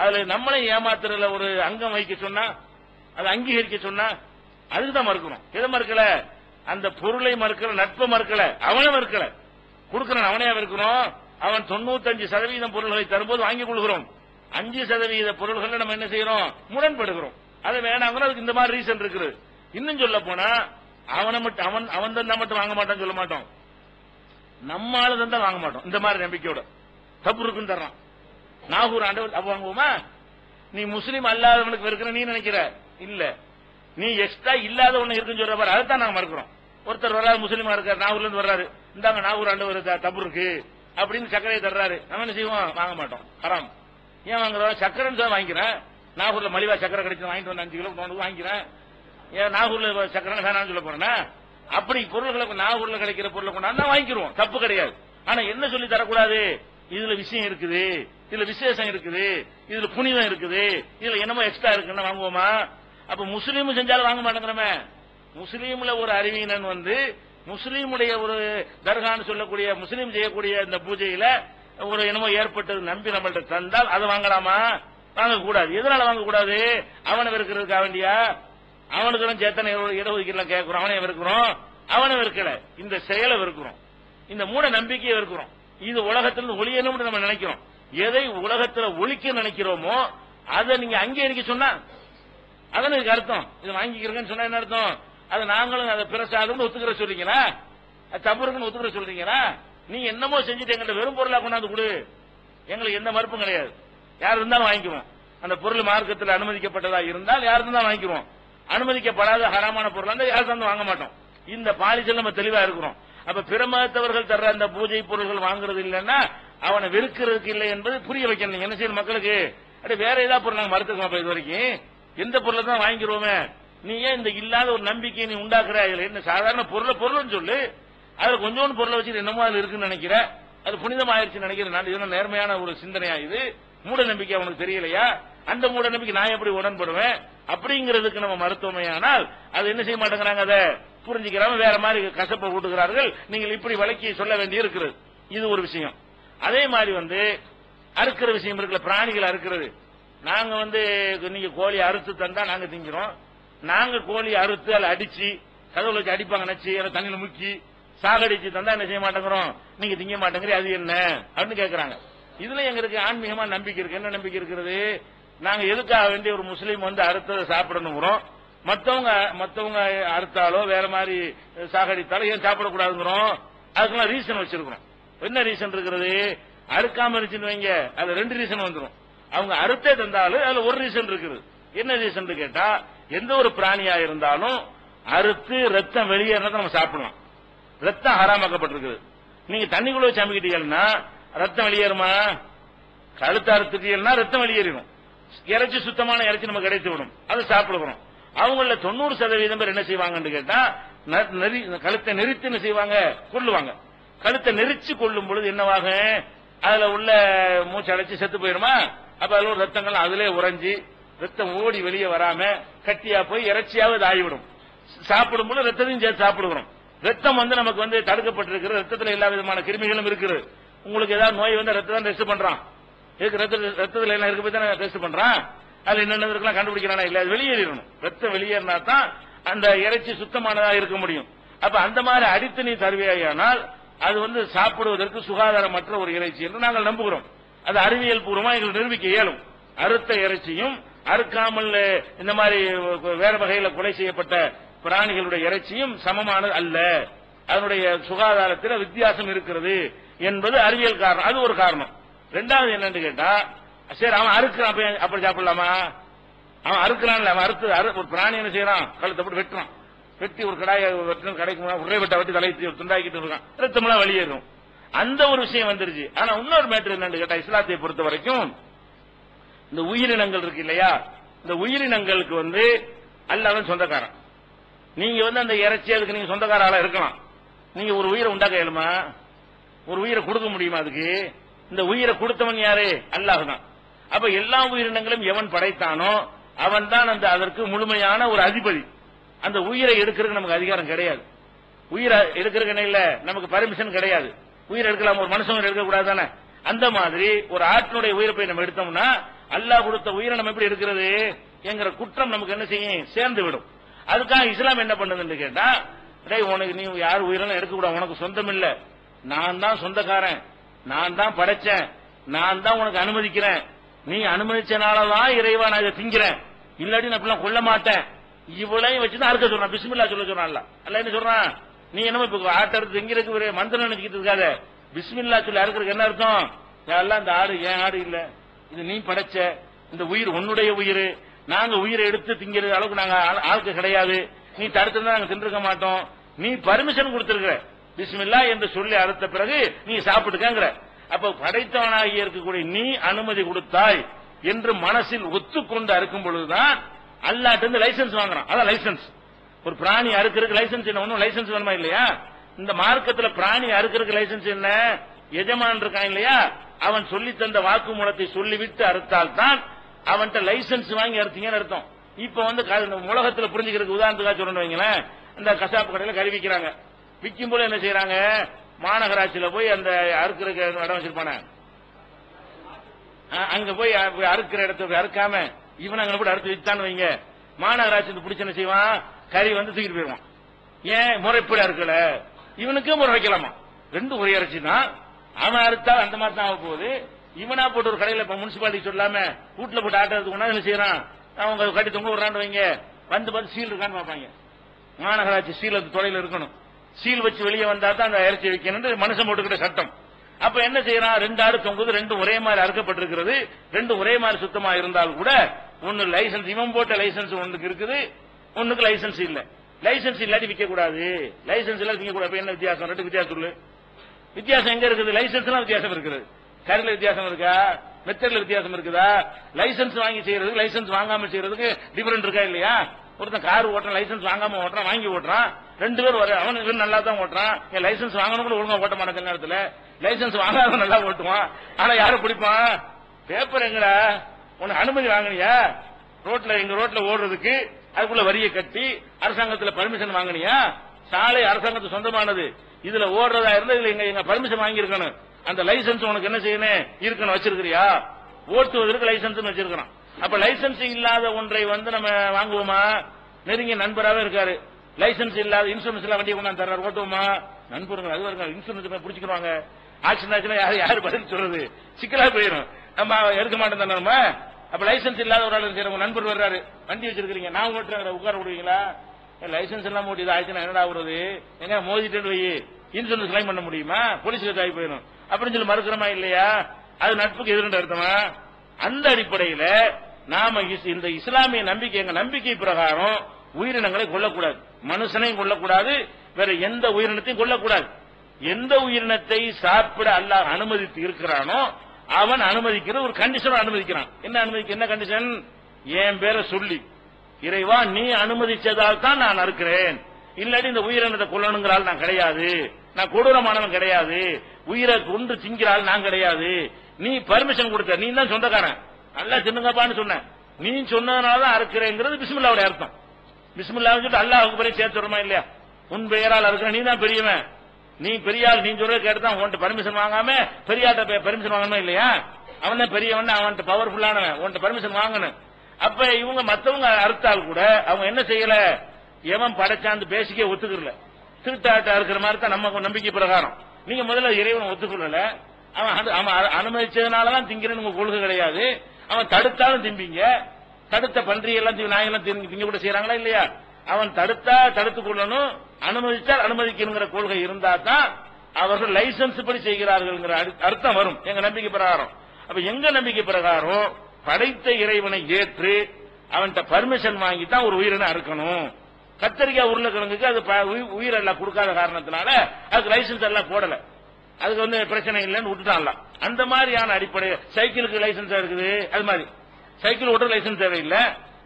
அதுல நம்மளை ஏமாத்துறதுல ஒரு அங்கம் வைக்க சொன்னா, அதை அங்கீகரிக்க சொன்னா அதுக்குதான் மறுக்கிறோம். எதை மறுக்கல? அந்த பொருளை மறுக்கல, நட்பை மறுக்கல, அவனை மறுக்கல. கொடுக்கறான் அவனையா இருக்கிறோம். அவன் 95% பொருள்களை தரும்போது வாங்கிக் கொள்கிறோம். 5% பொருள்களை நம்ம என்ன செய்யறோம்? முரண்படுகிறோம். அதை வேணாங்கிறோம். அதுக்கு இந்த மாதிரி ரீசன் இருக்குது. இன்னும் சொல்ல போனா அவனை மட்டும் அவன் தந்தா மட்டும் வாங்க மாட்டான்னு சொல்ல மாட்டோம், நம்மால தந்தா வாங்க மாட்டோம். இந்த மாதிரி நம்பிக்கையோட தப்பு இருக்குன்னு தர்றான். நாகூர் ஆண்டவர் அப்ப வாங்குவோமா? நீ முஸ்லீம் அல்லாதவனுக்கு இருக்கிற நீ நினைக்கிற இல்ல, நீ எக்ஸ்ட்ரா இல்லாத ஒண்ணு இருக்குன்னு சொல்ற பாரு, அதைத்தான் நாங்க மறுக்கிறோம். ஒருத்தர் வர்றாரு, முஸ்லீமா இருக்காரு, நாகூர்ல இருந்து வர்றாரு, இந்தாங்க நாகூர் ஆண்டவர் தப்பு இருக்கு அப்படின்னு சக்கரையை தர்றாரு, நம்ம என்ன செய்வோம்? வாங்க மாட்டோம். ஹராம். ஏன் வாங்குறோம்? சக்கரைன்னு தான் வாங்கிக்கிறேன். நாகூர்ல மலிவா சக்கரை கிடைச்சு வாங்கிட்டு வந்து 5 கிலோ கொண்டு வாங்கிக்கிறேன். ஏன் நாகூர்ல சக்கரை வேணாம்னு சொல்ல போறேன்னா? அப்படி பொருள்களை நாகூர்ல கிடைக்கிற பொருளை கொண்டாந்து வாங்கிக்கிறோம், தப்பு கிடையாது. ஆனா என்ன சொல்லி தரக்கூடாது? இதுல விஷயம் இருக்குது, இதுல விசேஷம் இருக்குது, இதுல புனிதம் இருக்குது, இதுல என்னமோ எக்ஸ்ட்ரா இருக்குன்னு வாங்குவோமா? அப்ப முஸ்லீம் செஞ்சாலும் வாங்க மாட்டேங்கிறமே. முஸ்லீம்ல ஒரு அறிவியனன் வந்து முஸ்லீமுடைய ஒரு தர்கான்னு சொல்லக்கூடிய முஸ்லீம் செய்யக்கூடிய இந்த பூஜையில ஒரு என்னமோ ஏற்பட்டது நம்பி நம்மள்ட்ட தந்தால் அதை வாங்கலாமா? வாங்கக்கூடாது. எதனால வாங்கக்கூடாது? அவனை வெறுக்கிறதுக்காக வேண்டியா? அவனுக்கு சேத்தனை இடஒதுக்கீடுல கேட்கிறோம், அவனை வெறுக்கிறோம். அவனை வெறுக்கல, இந்த செயலை வெறுக்கிறோம், இந்த மூட நம்பிக்கையை வெறுக்கிறோம். இது உலகத்திலிருந்து ஒளியணும்னு நம்ம நினைக்கிறோம். எதை உலகத்துல ஒழிக்க நினைக்கிறோமோ அதை நீங்க அங்கீகரிக்க சொன்னா அதான இதுக்கு அர்த்தம். இதை வாங்கிக்கிறேன்னு சொன்னா என்ன அர்த்தம்? அது நாங்களும் அதை பிரசாதம்னு ஒத்துக்கிற சொல்றீங்களா? அது தப்புன்னு ஒத்துக்கிற சொல்றீங்களா? நீங்க என்னமோ செஞ்சுட்டு எங்கள்ட்ட வெறும் பொருளா கொண்டாந்து கொடு, எங்களுக்கு எந்த மறுப்பும் கிடையாது. யார் இருந்தாலும் வாங்கிக்குவோம். அந்த பொருள் மார்க்கத்தில் அனுமதிக்கப்பட்டதா இருந்தால் யார் இருந்தாலும் வாங்கிக்குவோம். அனுமதிக்கப்படாத ஹராமான பொருள் இருந்தால் யார் தந்து வாங்க மாட்டோம். இந்த பாலிசியில் நம்ம தெளிவா இருக்கிறோம். அப்ப பிற மதத்தவர்கள் தர்ற அந்த பூஜை பொருள்கள் வாங்குறது இல்லைன்னா அவனை வெறுக்கிறதுக்கு இல்லை என்பது புரிய வைக்கணும். நீங்க என்ன செய்யணும் மக்களுக்கு? அப்படி வேற ஏதாவது பொருள் நாங்க மறுத்துக்கோம். இது வரைக்கும் எந்த பொருளை தான் வாங்கிடுவோமே, நீ ஏன் இந்த இல்லாத ஒரு நம்பிக்கையை நீ உண்டாக்குற? இதுல என்ன சாதாரண பொருள்னு சொல்லு, அதுல கொஞ்சோண்டு பொருளை வச்சுட்டு என்னமோ அது இருக்குன்னு நினைக்கிற, அது புனிதம் ஆயிடுச்சு நினைக்கிறேன். நான் இது நேர்மையான ஒரு சிந்தனையா? இது மூட நம்பிக்கை அவனுக்கு தெரியலையா? அந்த மூட நம்பிக்கை நான் எப்படி உடன்படுவேன் அப்படிங்கிறதுக்கு நம்ம மருத்துவமையானால் அது என்ன செய்ய மாட்டேங்கிறாங்க, அதை புரிஞ்சுக்கிறாம வேற மாதிரி கசப்பை கூட்டுகிறார்கள். நீங்கள் இப்படி விளக்கி சொல்ல வேண்டி இருக்கிறது. இது ஒரு விஷயம். அதே மாதிரி வந்து அறுக்கிற விஷயம் இருக்குல்ல, பிராணிகள் அறுக்கிறது. நாங்க வந்து நீங்க கோழி அறுத்து தந்தா நாங்க திங்கிறோம். நாங்க கோழி அறுத்து அதை அடிச்சு கதவுல வச்சு அடிப்பாங்க நச்சு, அதை தண்ணியில முக்கி சாகடிச்சு தந்தா என்ன செய்ய மாட்டேங்கிறோம், நீங்க திங்க மாட்டேங்கிறீ, அது என்ன அப்படின்னு கேட்கறாங்க. இதுல எங்களுக்கு ஆன்மீகமா நம்பிக்கை இருக்கு. என்ன நம்பிக்கை இருக்கிறது? நாங்க எதுக்காக வேண்டிய ஒரு முஸ்லீம் வந்து அறுத்ததை சாப்பிடணுங்கிறோம், மத்தவங்க அறுத்தாலோ வேற மாதிரி சாகடித்தாலோ ஏன் சாப்பிடக்கூடாதுங்கிறோம். அதுக்கெல்லாம் ரீசன் வச்சிருக்கிறோம். என்ன ரீசன் இருக்கிறது? அறுக்காம இருந்துச்சுன்னு வைங்க, அதுல 2 ரீசன் வந்துடும். அவங்க அறுத்தே தந்தாலும் அதுல ஒரு ரீசன் இருக்குது. என்ன ரீசன் கேட்டா, எந்த ஒரு பிராணியா இருந்தாலும் அறுத்து ரத்தம் வெளியேறத நம்ம சாப்பிடலாம். ரத்தம் ஹராமாக்கப்பட்டிருக்குது. நீங்க தண்ணிக்குள்ள வச்சு அமுக்கிட்டீங்கன்னா ரத்தம் வெளியேறுமா? கழுத்து அறுத்துட்டீங்கன்னா ரத்தம் வெளியேறிடும். இறைச்சி சுத்தமான இறைச்சி நம்ம கிடைத்து விடும், அதை சாப்பிடுறோம். அவங்கள 90% பேர் என்ன செய்வாங்கன்னு கேட்டா, கழுத்தை நெரித்து என்ன செய்வாங்க, கொல்லுவாங்க. கழுத்தை நெரிச்சு கொள்ளும் பொழுது என்னவாக, அதுல உள்ள மூச்சு அடைச்சு செத்து போயிருமா? அப்ப அதுல ஒரு ரத்தங்கள் அதிலே உறைஞ்சி ரத்தம் ஓடி வெளியே வராம கட்டியா போய் இறைச்சியாவது ஆகிவிடும். சாப்பிடும் பொழுது ரத்தத்தையும் சேர்த்து சாப்பிடுகிறோம். ரத்தம் வந்து நமக்கு வந்து தடுக்கப்பட்டிருக்கிறது. ரத்தத்தில் எல்லா விதமான கிருமிகளும் இருக்குது. உங்களுக்கு ஏதாவது நோய் வந்து ரத்தம் தான் டெஸ்ட் பண்றான். ரத்தத்தில் என்ன இருக்கு போய் தான் டெஸ்ட் பண்றான். அது என்னென்ன இருக்கலாம் கண்டுபிடிக்கிறானா இல்ல, அது வெளியேறணும். ரத்தம் வெளியேறினா தான் அந்த இறைச்சி சுத்தமானதாக இருக்க முடியும். அப்ப அந்த மாதிரி அடித்து நீ தருவியானால் அது வந்து சாப்பிடுவதற்கு சுகாதாரமற்ற ஒரு இறைச்சி என்று நாங்கள் நம்புகிறோம். அது அறிவியல் பூர்வமா எங்களுக்கு நிரூபிக்க இயலும். அறுத்த இறைச்சியும் அறுக்காமல் இந்த மாதிரி வேற வகையில கொலை செய்யப்பட்ட பிராணிகளுடைய இறைச்சியும் சமமானது அல்ல. அதனுடைய சுகாதாரத்தில் வித்தியாசம் இருக்கிறது என்பது அறிவியல் காரணம். அது ஒரு காரணம். 2வது என்னன்னு கேட்டா, சரி அவன் அறுக்கிறான் அப்படி சாப்பிடலாமா? அவன் அறுக்கிறான், அவன் அறுத்து ஒரு பிராணி என்ன செய்யறான், கழுத்தை போட்டு வெட்டுறான். வெட்டி ஒரு கடாயை வெட்டணும், கடைக்கு உரை வெட்ட வெட்டி தலையை துண்டாக்கிட்டு இருக்கான், ரத்தமெல்லாம் வெளியேறும். அந்த ஒரு விஷயம் வந்துருச்சு. ஆனா இன்னொரு மேட்டர் என்னன்னு கேட்டா, இஸ்லாத்தை பொறுத்த வரைக்கும் இந்த உயிரினங்கள் இருக்கு இல்லையா, இந்த உயிரினங்களுக்கு வந்து அல்லாஹ் சொந்தக்காரன். நீங்க வந்து அந்த இறைச்சி அதுக்கு நீங்க சொந்தக்கார ஆளா இருக்கலாம். நீங்க ஒரு உயிரை உண்டாக்க இயலுமா? ஒரு உயிரை கொடுக்க முடியுமா? அதுக்கு இந்த உயிரை கொடுத்தவன் யாரு? அல்லாஹ் தான். அப்ப எல்லா உயிரினங்களும் எவன் படைத்தானோ அவன் தான் அந்த அதற்கு முழுமையான ஒரு அதிபதி. அந்த உயிரை எடுக்கிறதுக்கு நமக்கு அதிகாரம் கிடையாது. உயிரை எடுக்கிறதுக்கு இல்ல, நமக்கு பர்மிஷன் கிடையாது. உயிர் எடுக்கலாம், ஒரு மனுஷன் எடுக்க கூடாது தானே. அந்த மாதிரி ஒரு ஆட்டினுடைய உயிரை போய் நம்ம எடுத்தோம்னா அல்லாஹ் கொடுத்த உயிரை நம்ம எப்படி எடுக்கிறது என்கிற குற்றம் நமக்கு என்ன செய்யும், சேர்ந்து விடும். அதுக்காக இஸ்லாம் என்ன பண்ணுதுன்னு கேட்டா, உனக்கு நீ யார் உயிரெல்லாம் எடுக்கக்கூடாது, உனக்கு சொந்தம் இல்ல, நான் தான் சொந்தக்காரன், நான் தான் படைச்சேன், நான் தான் உனக்கு அனுமதிக்கிறேன், நீ அனுமதிச்சனாலதான் இறைவா நான் இதை திங்கிறேன், இல்லாட்டி நான் இப்பெல்லாம் கொல்ல மாட்டேன். இவ்வளவு வச்சுதான் அறுக்க சொல்றான். பிஸ்மில்லா சொல்ல சொல்றான். அல்ல என்ன சொல்றான், நீ என்னமோ இப்ப ஆட்டறது திங்கிறதுக்கு ஒரு மந்திரம் நினைச்சுக்கிட்டு இருக்காத, பிஸ்மில்லா சொல்லி அறுக்கிறதுக்கு என்ன அர்த்தம்? எல்லாம் இந்த ஆடு ஏன் ஆடு இல்ல, இது நீ படைச்ச, இந்த உயிர் உன்னுடைய உயிர், நாங்க உயிரை எடுத்து திங்கிறது அளவுக்கு நாங்க ஆளுக்கு கிடையாது, நீ தடுத்துதான் நாங்க தின்றுக்க மாட்டோம், நீ பர்மிஷன் கொடுத்திருக்கிற, பிஸ்மில்லா என்று சொல்லி அறுத்த பிறகு நீ சாப்பிட்டுக்கங்கிற. அப்ப படைத்தவனாகி இருக்கக்கூடிய நீ அனுமதி கொடுத்தாய் என்று மனசில் ஒத்துக்கொண்டு அறுக்கும் பொழுதுதான் அல்லாஹ் இருந்து லைசன்ஸ் வாங்குறான். அதான் லைசன்ஸ். ஒரு பிராணி அறுக்கிறதுக்கு லைசன்ஸ் என்ன, ஒன்னும் லைசன்ஸ் வேணுமா இல்லையா? இந்த மார்க்கத்தில் பிராணி அறுக்கிறதுக்கு லைசன்ஸ் என்ன? எஜமான் இருக்கான் இல்லையா, அவன் சொல்லி தந்த வாக்குமூலத்தை சொல்லிவிட்டு அறுத்தால் தான் அவன்கிட்ட லைசன்ஸ் வாங்கி அறுத்தீங்கன்னு அர்த்தம். இப்ப வந்து உலகத்துல புரிஞ்சுக்கிறதுக்கு உதாரணத்துக்காக சொல்லணும் வைங்களேன், இந்த கசாப்பு கடையில கறி விற்கிறாங்க. விற்கும் போது என்ன செய்யறாங்க, மாநகராட்சியில போய் அந்த அறுக்கிற இடம் வச்சிருப்பான அங்க போய் அறுக்கிற இடத்த அறுக்காம இவன் அங்க போய் அறுத்து வித்தான்னு வைங்க, மாநகராட்சி பிடிச்ச என்ன செய்வான், கறி வந்து தூக்கிட்டு போயிடுவான். ஏன் முறைப்படி அறுக்கல, இவனுக்கே முறை வைக்கலாமா, ரெண்டு ஒரே அரிசி தான். அவன் அறுத்தா அந்த மாதிரி தான் ஆக போகுது. இவனா போட்டு ஒரு கடையில முனிசிபாலிட்டி சொல்லாம வீட்டுல போட்டு ஆட்டுறதுக்கு முன்னாடி என்ன செய்யறான், அவங்க கட்டி தொங்க விடுறான்னு வைங்க, வந்து பார்த்து சீல் இருக்கான்னு பார்ப்பாங்க. மாநகராட்சி சீல் அது தொலைல இருக்கணும், சீல் வச்சு வெளியே வந்தா தான் அந்த இறைச்சி வைக்கணும் மனுஷன் போட்டுக்கிட்ட சட்டம். அப்ப என்ன செய்யறான், ரெண்டு ஆடு தொங்குது, ரெண்டும் ஒரே மாதிரி அறுக்கப்பட்டிருக்கிறது, ரெண்டும் ஒரே மாதிரி சுத்தமா இருந்தால் கூட ஒன்னு லைசன்ஸ் இவன் போட்ட லைசன்ஸ் ஒண்ணுக்கு இருக்குது, ஒண்ணுக்கு லைசன்ஸ் இல்ல. லைசன்ஸ் இல்லாட்டி விற்க கூடாது, லைசன்ஸ் இல்லாட்டி விற்க கூடாது. என்ன வித்தியாசம், ரெண்டு வித்தியாசம் சொல்லு. வித்தியாசம் எங்க இருக்குது, லைசன்ஸ் எல்லாம் வித்தியாசம் இருக்குது. கரையில வித்தியாசம் இருக்கா, மெத்தட்ல வித்தியாசம் இருக்குதா? லைசன்ஸ் வாங்கி செய்யறதுக்கு லைசன்ஸ் வாங்காம செய்யறதுக்கு டிஃபரெண்ட் இருக்கா இல்லையா? ஒருத்தன் கார் ஓட்டுறான், லைசன்ஸ் வாங்காம ஓட்டுறான், வாங்கி ஓட்டுறான், ரெண்டு பேர் அவன் நல்லா தான் ஓட்டுறான். லைசன்ஸ் வாங்கணும் கூட ஒழுங்கா ஓட்ட மாட்டேன் நேரத்தில், லைசன்ஸ் வாங்காத நல்லா ஓட்டுவான். ஆனா யாரும் பிடிப்பான், பேப்பர் எங்கடா உனக்கு அனுமதி வாங்கினியா, ரோட்ல எங்க ரோட்ல ஓடுறதுக்கு அதுக்குள்ள வரியை கட்டி அரசாங்கத்தில் பர்மிஷன் வாங்கினியா, சாலை அரசாங்கத்துக்கு சொந்தமானது, இதுல ஓடுறதா இருந்தா இதுல எங்க பர்மிஷன் வாங்கி இருக்கணும், அந்த லைசன்ஸ் உனக்கு என்ன செய்யணும் இருக்கணும், வச்சிருக்கிறியா, ஓட்டுவதற்கு லைசன்ஸ் வச்சிருக்கணும். அப்ப லைசன்ஸ் இல்லாத ஒன்றை வந்து நம்ம வாங்குவோமா? நெருங்கிய நண்பராகவே இருக்காரு, லைசன்ஸ் இல்லாத இன்சூரன்ஸ் எல்லாம் வண்டி கொண்டாந்து தர்றாரு, ஓட்டுவோமா? நண்பர்கள் அது இருக்காங்க, இன்சூரன்ஸ் பிடிச்சிக்கிறாங்க, ஆக்சிடென்ட் ஆச்சுன்னா யாரு பதில் சொல்றது, சிக்கலா போயிடும், நம்ம எடுக்க மாட்டோம் தானே நம்ம. அப்ப லைசன்ஸ் இல்லாத ஒரு ஆள் செய்யற நண்பர் வர்றாரு, வண்டி வச்சிருக்கீங்க, நான் ஓட்டுறேன், உட்கார விடுவீங்களா? லைசன்ஸ் எல்லாம் ஓட்டி ஆயிடுச்சுன்னா என்னடா ஆகுறது, எங்க மோதிட்டு வை, இன்சூரன்ஸ் கிளைம் பண்ண முடியுமா, போலீஸ்ல தாய் போயிடும் அப்படின்னு சொல்லி மறுக்கிறோமா இல்லையா? அது நட்புக்கு எதிர்த்து அர்த்தமா? அந்த அடிப்படையில் நாம இந்த இஸ்லாமிய நம்பிக்கை, எங்க நம்பிக்கை பிரகாரம் உயிரினங்களை கொல்லக்கூடாது, மனுஷனையும் கொல்லக்கூடாது, வேற எந்த உயிரினத்தையும் கொல்லக்கூடாது. எந்த உயிரினத்தை சாப்பிட அல்லாஹ் அனுமதித்து இருக்கிறானோ அவன் அனுமதிக்கிற ஒரு கண்டிஷன் அனுமதிக்கிறான். என்ன கண்டிஷன்? என் பேரை சொல்லி, இறைவா நீ அனுமதிச்சதால் தான் நான் அறுக்கிறேன், இல்லாட்டி இந்த உயிரினத்தை கொல்லணுங்கிறாள் நான் கிடையாது, நான் கொடூரமானவன் கிடையாது, உயிரை கொண்டு திங்கிறாள் நான் கிடையாது, நீ பர்மிஷன் கொடுத்த, நீ தான் சொந்தக்காரன், நல்லா தின்னுங்கப்பான்னு சொன்ன, நீ சொன்னதுனாலதான் அறுக்கிறேங்கிறது பிஸ்மில்லாவுடைய அர்த்தம். பிஸ்மில்லா சொல்லிட்டு அல்லாஹ்வுக்கு பெரிய சேர்த்துறமா இல்லையா? உன் பெயரால் அறுக்கிற, நீ தான் பெரியவன், நீ பெரியாள், நீ சொல்ற கேட்டுதான் உன்கிட்ட பர்மிஷன் வாங்காம பெரியாட்ட பர்மிஷன் வாங்கணுமா இல்லையா? அவன் தான் பெரியவன், அவன்கிட்ட பவர்ஃபுல்லானவன், உன்கிட்ட பர்மிஷன் வாங்கணும். அப்ப இவங்க மத்தவங்க அறுத்தால் கூட அவங்க என்ன செய்யல, எவன் படைச்சாந்து பேசிக்கே ஒத்துக்கல, திருட்டாட்ட இருக்கிற மாதிரி தான் நம்ம நம்பிக்கை பிரகாரம். நீங்க முதல்ல இறைவன் ஒத்துக்கொள்ளல, அவன் அனுமதிச்சதுனாலதான் திங்கிறன்னு உங்க கொள்கை கிடையாது, அவன் தடுத்தாலும் திம்பிங்க, தடுத்த பன்றி எல்லாம் நாயெல்லாம் திங்க கூட செய்யறாங்களா இல்லையா? அவன் தடுத்தா தடுத்துக் கொள்ளணும், அனுமதித்தால் அனுமதிக்கணுங்கிற கொள்கை இருந்தா தான் அவர்கள் லைசன்ஸ் படி செய்கிறார்கள் அர்த்தம் வரும் எங்க நம்பிக்கை பிரகாரம். அப்ப எங்க நம்பிக்கை பிரகாரம் படைத்த இறைவனை ஏற்று அவன்கிட்ட பர்மிஷன் வாங்கி தான் ஒரு உயிரினை அறுக்கணும். கத்தரிக்காய் உருளைக்கிழங்குக்கு அது உயிர் எல்லாம் கொடுக்காத காரணத்தினால அதுக்கு லைசன்ஸ் எல்லாம் போடல, அதுக்கு வந்து பிரச்சனை இல்லைன்னு விட்டுட்டான்ல. அந்த மாதிரியான அடிப்படை சைக்கிளுக்கு லைசன்ஸ் இருக்குது, அது மாதிரி சைக்கிள் ஓட்டுற லைசன்ஸ் தேவையில்லை,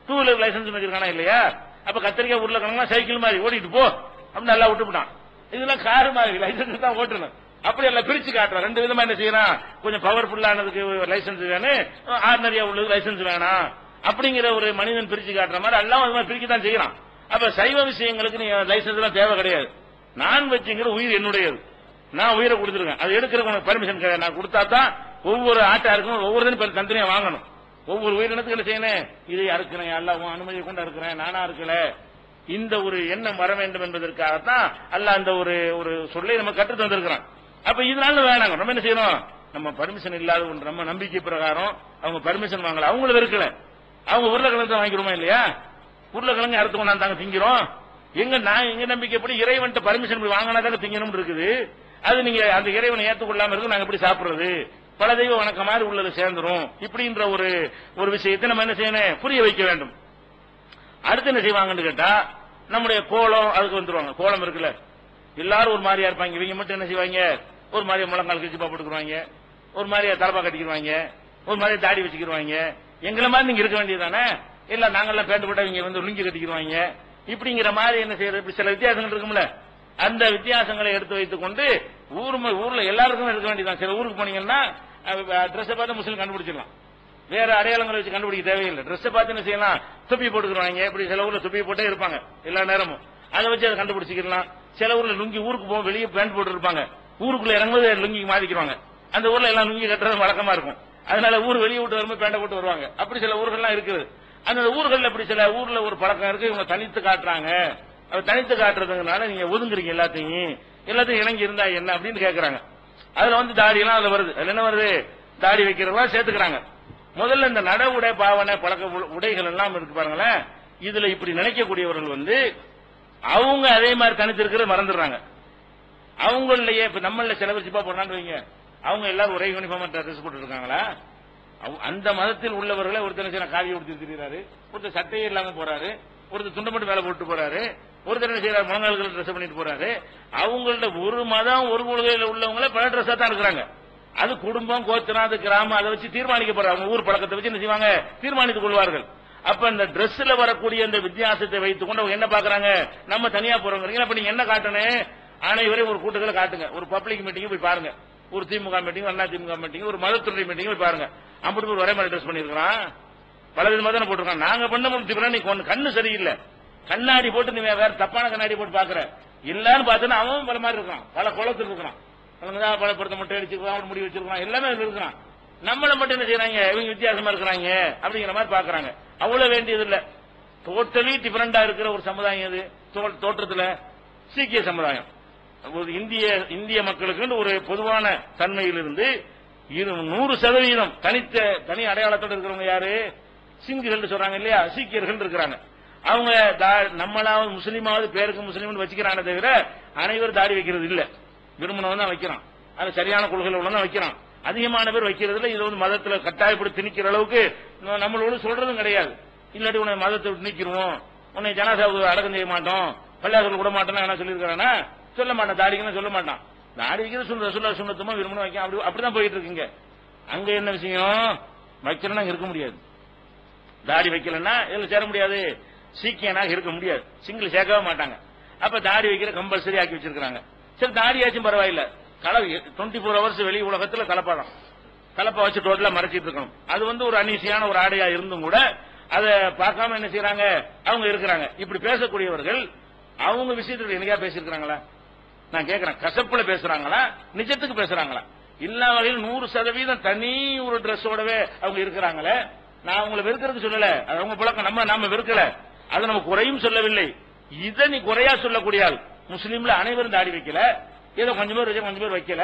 டூ வீலர் லைசன்ஸ் வச்சிருக்கானா இல்லையா? அப்ப கத்தரிக்காய் உருளைக்கிழங்கு சைக்கிள் மாதிரி ஓடிட்டு போ அப்படின்னு நல்லா விட்டுவிட்டான். இதெல்லாம் காரு மாதிரி லைசன்ஸ் தான் ஓட்டணும், அப்படி எல்லாம் பிரிச்சு காட்டுறான். ரெண்டு விதமா என்ன செய்யறான், கொஞ்சம் பவர்ஃபுல்லானதுக்கு லைசன்ஸ் வேணும், ஆர்டினரியா உள்ளது லைசன்ஸ் வேணாம் அப்படிங்கிற ஒரு மனிதன் பிரிச்சு காட்டுற மாதிரி எல்லாம் அது மாதிரி பிரிக்க தான் செய்யறான். அப்ப சைவ விஷயங்களுக்கு நீ லைசன்ஸ் எல்லாம் தேவை கிடையாது. நான் வச்சுங்கிற உயிர் என்னுடையது, நான் உயிரை கொடுத்துருக்கேன், அது எடுக்கிறவங்க பர்மிஷன் கிடையாது, நான் கொடுத்தா தான் ஒவ்வொரு ஆட்டாருக்கும் ஒவ்வொரு தனித்தனியா வாங்கணும். ஒவ்வொரு உயிரினத்துக்கு என்ன செய்யணும், இதை அறுக்கிறேன் அல்லாஹ் அனுமதியை கொண்டு அறுக்கிறேன், நானா இருக்கல, இந்த ஒரு எண்ணம் வர வேண்டும் என்பதற்காகத்தான் அல்லாஹ் அந்த ஒரு சொல்லை நம்ம கற்று தந்திருக்கிறான். அப்ப இதனால வேணாங்க நம்ம என்ன செய்யணும், நம்ம பர்மிஷன் இல்லாத ஒன்று நம்ம நம்பிக்கை பிரகாரம் அவங்க பர்மிஷன் வாங்கல, அவங்களும் இருக்கல, அவங்க உருளைக்கிழங்கு தான் வாங்கிடுமா இல்லையா? உருளைக்கிழங்கு அறுத்து கொண்டாந்தாங்க திங்கிறோம். எங்க நம்பிக்கைப்படி இறைவன்ட்ட பர்மிஷன் வாங்கினாதாங்க திங்கணும் இருக்குது. அது நீங்க அந்த இறைவனை ஏற்றுக்கொள்ளாம இருக்கும், நாங்க எப்படி சாப்பிடுறது, பல தெய்வ வணக்க மாதிரி உள்ளது சேர்ந்துரும், இப்படின்ற ஒரு விஷயத்தை நம்ம என்ன செய்யணும், புரிய வைக்க வேண்டும். அடுத்து என்ன செய்வாங்கன்னு கேட்டா, நம்முடைய கோலம் அதுக்கு வந்துருவாங்க. கோலம் இருக்குல்ல, எல்லாரும் ஒரு மாதிரியா இருப்பாங்க, இவங்க மட்டும் என்ன செய்வாங்க, ஒரு மாதிரியா முழங்கால் கிழிச்சு போட்டுக்குவாங்க, ஒரு மாதிரியா தலப்பா கட்டிக்கிடுவாங்க, ஒரு மாதிரியா தாடி வச்சுக்கிடுவாங்க. எங்களை மாதிரி நீங்க இருக்க வேண்டியதானே, இல்ல நாங்கெல்லாம் பேண்ட் போட்டா இவங்க வந்து லுங்கி கட்டிக்கிடுவாங்க, இப்படிங்கிற மாதிரி என்ன செய்யறது, சில வித்தியாசங்கள் இருக்கும்ல, அந்த வித்தியாசங்களை எடுத்து வைத்துக் கொண்டு ஊர்ல எல்லாருக்கும் இருக்க வேண்டியதான். சில ஊருக்கு போனீங்கன்னா ட்ரெஸ்ஸை பார்த்து முஸ்லீம் கண்டுபிடிச்சிடலாம். வேற அடையாளங்களை வச்சு கண்டுபிடிக்க தேவையில்லை. ட்ரெஸ்ஸை பார்த்து என்ன செய்யலாம், தொப்பி போட்டுக்கிறாங்க. இப்படி சில ஊர்ல தொப்பி போட்டே இருப்பாங்க எல்லா நேரமும், அதை வச்சு அதை கண்டுபிடிச்சிக்கலாம். சில ஊர்ல லுங்கி ஊருக்கு போகும் வெளியே பேண்ட் போட்டு இருப்பாங்க, ஊருக்குள்ள இறங்கும்போது லுங்கி மாறிக்கிறாங்க. அந்த ஊர்ல எல்லாம் லுங்கி கட்டுறது வழக்கமா இருக்கும். அதனால ஊர் வெளியே விட்டு வரும்போது பேண்டை போட்டு வருவாங்க. அப்படி சில ஊர்கள்லாம் இருக்குது. அந்த ஊர்கள் அப்படி சில ஊர்ல ஒரு பழக்கம் இருக்கு, இவங்க தனித்து காட்டுறாங்க. தனித்து காட்டுறதுனால நீங்க ஒதுங்குறீங்க எல்லாத்தையும் இணங்கி இருந்தா என்ன அப்படின்னு கேட்கறாங்க. அதுல வந்து தாடி எல்லாம் அதுல வருது. அதுல என்ன வருது, தாடி வைக்கிறவங்க சேர்த்துக்கிறாங்க. முதல்ல இந்த நட உடை பாவனை பழக்க உடைகள் எல்லாம் இருக்கு பாருங்களேன். இதுல இப்படி நினைக்கக்கூடியவர்கள் வந்து அவங்க அதே மாதிரி தனித்திருக்கிறது மறந்துடுறாங்க. அவங்களே இப்ப நம்மள சில பேர் ஜிப்பா போடுறான்னு வைங்க, அவங்க எல்லாரும் ஒரே யூனிஃபார்ம் ட்ரெஸ் போட்டு இருக்காங்களா? அந்த மதத்தில் உள்ளவர்களை ஒருத்தர் காவியை உடுத்தி திரிகிறாரு, ஒருத்தர் சட்டையே இல்லாம போறாரு, ஒருத்தர் துண்டை மட்டும் வேலை போட்டு போறாரு, ஒருத்தர் என்ன செய்யறாரு முழங்கால்கள் ட்ரெஸ் பண்ணிட்டு போறாரு. அவங்கள்ட்ட ஒரு மதம் ஒரு கொள்கையில உள்ளவங்களே பல ட்ரெஸ்ஸா தான் இருக்கிறாங்க. அது குடும்பம் கோத்திரம் அது கிராமம் அதை வச்சு தீர்மானிக்கப்படுற அவங்க ஊர் பழக்கத்தை வச்சு என்ன செய்வாங்க, தீர்மானித்துக் கொள்வார்கள். அப்ப இந்த டிரெஸ்ல வரக்கூடிய இந்த வித்தியாசத்தை வைத்துக் கொண்டு அவங்க என்ன பாக்குறாங்க, நம்ம தனியா போறோங்க. அப்ப நீங்க என்ன காட்டணும், அனைவரையும் ஒரு கூட்டங்களை காட்டுங்க. ஒரு பப்ளிக் மீட்டிங் போய் பாருங்க, ஒரு திமுக மீட்டிங், அண்ணா திமுக மீட்டிங், ஒரு மதத்துறை மீட்டிங் போய் பாருங்க. அப்படி ஒரே மாதிரி ட்ரெஸ் பண்ணிருக்கான், பல விதமா தானே போட்டிருக்கான். நாங்க பண்ண நீ கண்ணு சரியில்லை, கண்ணாடி போட்டு நீ வேற தப்பான கண்ணாடி போட்டு பாக்குற இல்லன்னு பார்த்தா அவன் பல மாதிரி இருக்கான், பல குளத்துக்கு இருக்கிறான், பல பொருத்த மட்டும் அடிச்சிருக்கான், முடி வச்சிருக்கான், எல்லாமே இருக்கிறான். நம்மள மட்டும் என்ன செய்யறாங்க, இவங்க வித்தியாசமா இருக்கிறாங்க அப்படிங்கிற மாதிரி பாக்குறாங்க. அவ்வளவு வேண்டியது இல்ல. டோட்டலி டிஃபரெண்டா இருக்கிற ஒரு சமுதாயம் இது தோற்றத்துல சீக்கிய சமுதாயம். ஒரு இந்திய மக்களுக்கு ஒரு பொதுவான தன்மையிலிருந்து 100% தனி அடையாளத்தோடு இருக்கிறவங்க யாரு, சிங்குகள் சொல்றாங்க இல்லையா, சீக்கியர்கள் இருக்கிறாங்க. அவங்க நம்மளாவது முஸ்லீமாவது பேருக்கு முஸ்லீம் வச்சுக்கிறானே தவிர அனைவரும் தாடி வைக்கிறது இல்ல, விரும்பினவன் தான் வைக்கிறான். அது சரியான கொள்கையில் உள்ளதான் வைக்கிறான். அதிகமான பேர் வைக்கிறது இல்ல. இது வந்து மதத்துல கட்டாயப்படி திணிக்கிற அளவுக்கு நம்மளோட சொல்றதும் கிடையாது. இல்லாட்டி உன்னை மதத்தை விட்டு நீக்கிடுவோம், உன்னை ஜனாசாவுக்கு அடக்கம் செய்ய மாட்டோம், பள்ளியாசல் விட மாட்டோம் என்ன சொல்லியிருக்கானா, சொல்ல மாட்டான். தாடிக்குன்னு சொல்ல மாட்டான். தாடி வைக்கிறது சொல்ல சுண்ணத்துமா விரும்பணும் வைக்க, அப்படிதான் போயிட்டு இருக்குங்க. அங்க என்ன விஷயம், வைக்கலன்னா இருக்க முடியாது. தாடி வைக்கலன்னா இதுல சேர முடியாது, சீக்கியனாக இருக்க முடியாது, சிங்கிள் சேர்க்கவே மாட்டாங்க. அப்ப தாடி வைக்கிற கம்பல்சரி ஆக்கி வச்சிருக்காங்க. சரி தாடியாச்சும் பரவாயில்ல, 24 hours வெளி உலகத்துல தலப்பா வச்சு டோட்டலா மறைச்சிட்டு இருக்கணும். அது வந்து ஒரு அநீசியான ஒரு ஆடையா இருந்தும் கூட அதை பார்க்காம என்ன செய்யறாங்க, அவங்க இருக்கிறாங்க. இப்படி பேசக்கூடியவர்கள் அவங்க விஷயத்துல என்னைக்கா பேசியிருக்கிறாங்களா? நான் கேட்கிறேன், கசப்புல பேசுறாங்களா, நிஜத்துக்கு பேசுறாங்களா? எல்லா வகையிலும் 100% தனி ஒரு டிரெஸ்ஸோடவே அவங்க இருக்கிறாங்களே. நான் அவங்களை வெறுக்கிறதுக்கு சொல்லல, அது அவங்க பழக்கம், நாம வெறுக்கல, அதை நம்ம குறையும் சொல்லவில்லை. இதை நீ குறையா சொல்லக்கூடிய ஆள். முஸ்லீம்ல அனைவரும் தாடி வைக்கல, ஏதோ கொஞ்சம் பேர் வைக்கல.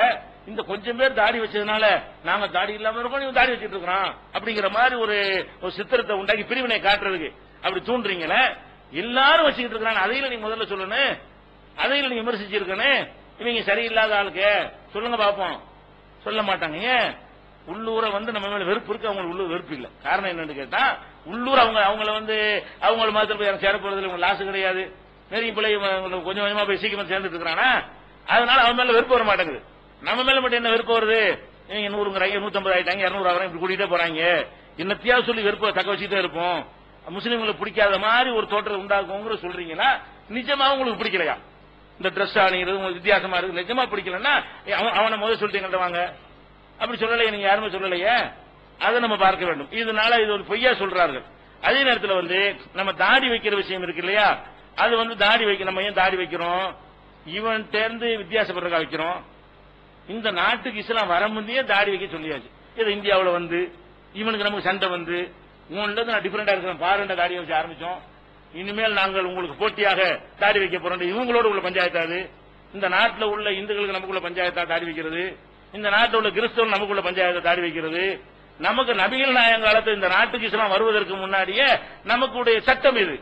இந்த கொஞ்சம் பேர் தாடி வச்சதுனால நாங்க தாடி இல்லாம இருக்கோம், நீங்க தாடி வச்சிட்டு இருக்கிறோம் அப்படிங்கிற மாதிரி ஒரு சித்திரத்தை உண்டாக்கி பிரிவினை காட்டுறதுக்கு அப்படி தூண்டுறீங்களே. எல்லாரும் வச்சுக்கிட்டு இருக்கிறாங்க, அதையில நீங்க முதல்ல சொல்லணும், அதையில நீங்க விமர்சிச்சிருக்கணும். இவங்க சரியில்லாத ஆளுக்கு சொல்லுங்க பாப்போம், சொல்ல மாட்டாங்க. ஏன் உள்ளூரை வந்து நம்ம மேல வெறுப்பு இருக்கு, அவங்களுக்கு உள்ளூர் வெறுப்பு இல்ல. காரணம் என்னன்னு கேட்டா, உள்ளூர் அவங்கள வந்து அவங்கள மாதிரி போய் சேர போறதுல உங்களுக்கு லாஸ் கிடையாது. நிறைய பிள்ளை கொஞ்சம் கொஞ்சமா போய் சீக்கிரம் சேர்ந்துட்டு இருக்கிறானா, அதனால அவன் மேல வெறுப்பு வர மாட்டேங்குது. நம்ம மேல மட்டும் என்ன வெறுப்பு வருது, நீங்க 100ங்கிறாங்க, 150 ஆயிட்டாங்க, 200 ஆகிறாங்க, இப்படி கூட்டிட்டே போறாங்க. என்னத்தையாவது சொல்லி வெறுப்பை தக்க வச்சுட்டே இருப்போம். முஸ்லீம்களுக்கு பிடிக்காத மாதிரி ஒரு தோற்றத்தை உண்டாக்குங்கிற சொல்றீங்கன்னா நிஜமா உங்களுக்கு பிடிக்கலையா? இந்த ட்ரெஸ் அணிகிறது உங்களுக்கு வித்தியாசமா இருக்கு, நிஜமா பிடிக்கலன்னா அவனை முதல் சொல்லிட்டு எங்கள்கிட்ட வாங்க. அப்படி சொல்லலையே, நீங்க யாருமே சொல்லலையே, அதை நம்ம பார்க்க வேண்டும். இதனால இது ஒரு பொய்யா சொல்றார்கள். அதே நேரத்தில் வந்து நம்ம தாடி வைக்கிற விஷயம் இருக்கு இல்லையா, அது வந்து தாடி வைக்க, நம்ம ஏன் தாடி வைக்கிறோம், இவன் தேர்ந்து வித்தியாசப்படுறதா வைக்கிறோம். இந்த நாட்டுக்கு இஸ்லாம் வர முந்தையே தாடி வைக்க சொல்லியாச்சு. இது இந்தியாவில் வந்து இவனுக்கு நமக்கு சண்டை வந்து உங்கள்ட்ட நான் டிஃபரெண்டா இருக்கிறேன் பாருண்ட தாடி வச்சு ஆரம்பிச்சோம். இனிமேல் நாங்கள் உங்களுக்கு போட்டியாக தாடி வைக்க போறோம். இவங்களோட உள்ள பஞ்சாயத்தாது, இந்த நாட்டில் உள்ள இந்துக்களுக்கு நமக்குள்ள பஞ்சாயத்தா தாடி வைக்கிறது, இந்த நாட்டில் உள்ள கிறிஸ்தவர்கள் நமக்குள்ள பஞ்சாயத்தை தாடி வைக்கிறது. நமக்கு நபிகள் நாயகம் காலத்தில் இந்த நாட்டுக்கு இஸ்லாம் வருவதற்கு முன்னாடியே நமக்குடைய சட்டம் இது.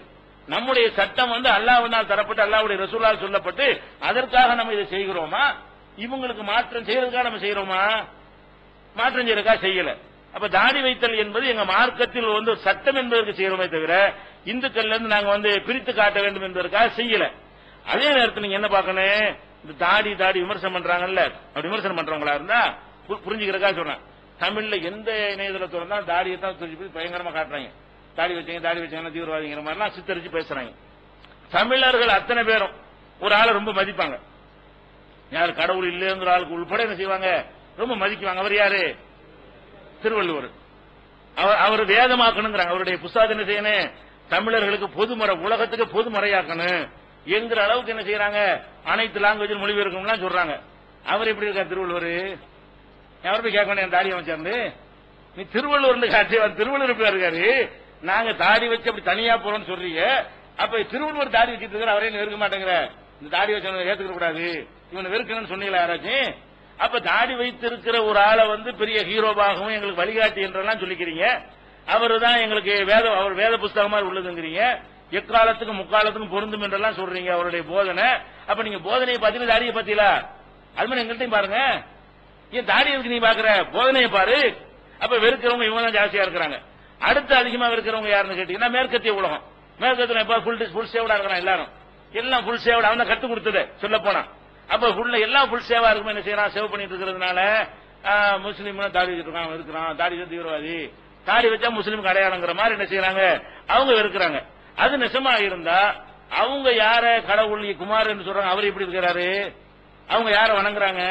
நம்முடைய சட்டம் வந்து அல்லாஹ்வினால் தரப்பட்டு அல்லாஹ்வுடைய ரசூலால் சொல்லப்பட்டு அதற்காக நம்ம இதை செய்கிறோமா, இவங்களுக்கு மாற்றம் செய்யறதுக்காக நம்ம செய்யறோமா? மாற்றம் செய்யறதுக்காக செய்யல. அப்ப தாடி வைத்தல் என்பது எங்க மார்க்கத்தில் வந்து சட்டம் என்பதற்கு செய்யறோமே தவிர இந்துக்கள்ல இருந்து நாங்க வந்து பிரித்து காட்ட வேண்டும் என்பதற்காக செய்யல. அதே நேரத்தில் நீங்க என்ன பார்க்கணும், இந்த தாடி விமர்சனம் பண்றாங்கல்ல, அப்படி விமர்சனம் பண்றவங்களா இருந்தா புரிஞ்சுக்கிறதுக்காக சொல்றேன். தமிழ்ல எந்த இணையதளத்தோட தான் தாடியை தான் தூக்கி பயங்கரமா காட்டுறாங்க. தாடி வச்சீங்கன்னா தீவிரவாதிங்கிற மாதிரிலாம் சித்தரிச்சு பேசுறாங்க. தமிழர்கள் அத்தனை பேரும் ஒரு ஆளை ரொம்ப மதிப்பாங்க. யார் கடவுள் இல்லைங்கிற ஆளுக்கு உள்பட என்ன செய்வாங்க, ரொம்ப மதிக்குவாங்க. அவர் யாரு, திருவள்ளுவர். அவர் வேதமாக்கணுங்கிறாங்க. அவருடைய புஸ்தகத்தை என்ன செய்யணும், தமிழர்களுக்கு பொதுமறை, உலகத்துக்கு பொதுமறையாக்கணும் என்கிற அளவுக்கு என்ன செய்யறாங்க, அனைத்து லாங்குவேஜில் மொழிபெயர்க்கணும்லாம் சொல்றாங்க. அவர் எப்படி இருக்கார் திருவள்ளுவர்? அவர் போய் கேட்க வேண்டிய தாடி வச்சாரு, நீ திருவள்ளுவர் காட்சி திருவள்ளுவர் எப்படி இருக்காரு, நாங்க தாடி வச்சு அப்படி தனியா போறோம்னு சொல்றீங்க, அப்ப திருவள்ளுவர் தாடி வச்சுட்டு இருக்காரு, அவரே வெறுக்க மாட்டேங்கிற, இந்த தாடி வச்சவனை ஏத்துக்க கூடாது, இவனை வெறுக்கணும்னு சொன்னீங்களா யாராச்சும்? அப்ப தாடி வைத்திருக்கிற ஒரு ஆளை பெரிய ஹீரோவாகவும் எங்களுக்கு வழிகாட்டி என்றெல்லாம் சொல்லிக்கிறீங்க. அவரு தான் எங்களுக்கு அவர் வேத புஸ்தகமா உள்ளதுங்கிறீங்க, எக்காலத்துக்கும் முக்காலத்துக்கும் பொருந்தும் என்றெல்லாம் சொல்றீங்க அவருடைய போதனை. அப்ப நீங்க போதனையை பார்த்தீங்கன்னா தாடியை பத்திலா அது மாதிரி எங்கள்கிட்டையும் பாருங்க, ஏன் தாடி இருக்கு நீ பாக்குற, போதனையை பாரு. அப்ப வெறுக்கிறவங்க இவங்க தான் ஜாஸ்தியா இருக்கிறாங்க. அடுத்து அதிகமா வெறுக்கிறவங்க யாருன்னு கேட்டீங்கன்னா மேற்கத்திய உலகம். மேற்கத்துல எப்ப ஃபுல் சேவடா இருக்கிறான், எல்லாரும் எல்லாம் ஃபுல் சேவடா, அவன் தான் கத்து கொடுத்தது சொல்ல போனா. அப்ப எல்லாம் ஃபுல் சேவா இருக்கும், என்ன செய்யறான், சேவ் பண்ணிட்டு இருக்கிறதுனால முஸ்லீம் தாடி வச்சுட்டு இருக்கான், இருக்கிறான், தாடி தீவிரவாதி, தாடி வச்சா முஸ்லீமுக்கு அடையாளங்கிற மாதிரி என்ன செய்யறாங்க, அவங்க வெறுக்கிறாங்க. அது நிஜமா இருந்தா அவங்க யார கடவுள் குமார் என்று சொல்றாங்க, அவர் எப்படி இருக்கிறாரு, அவங்க யார வணங்குறாங்க,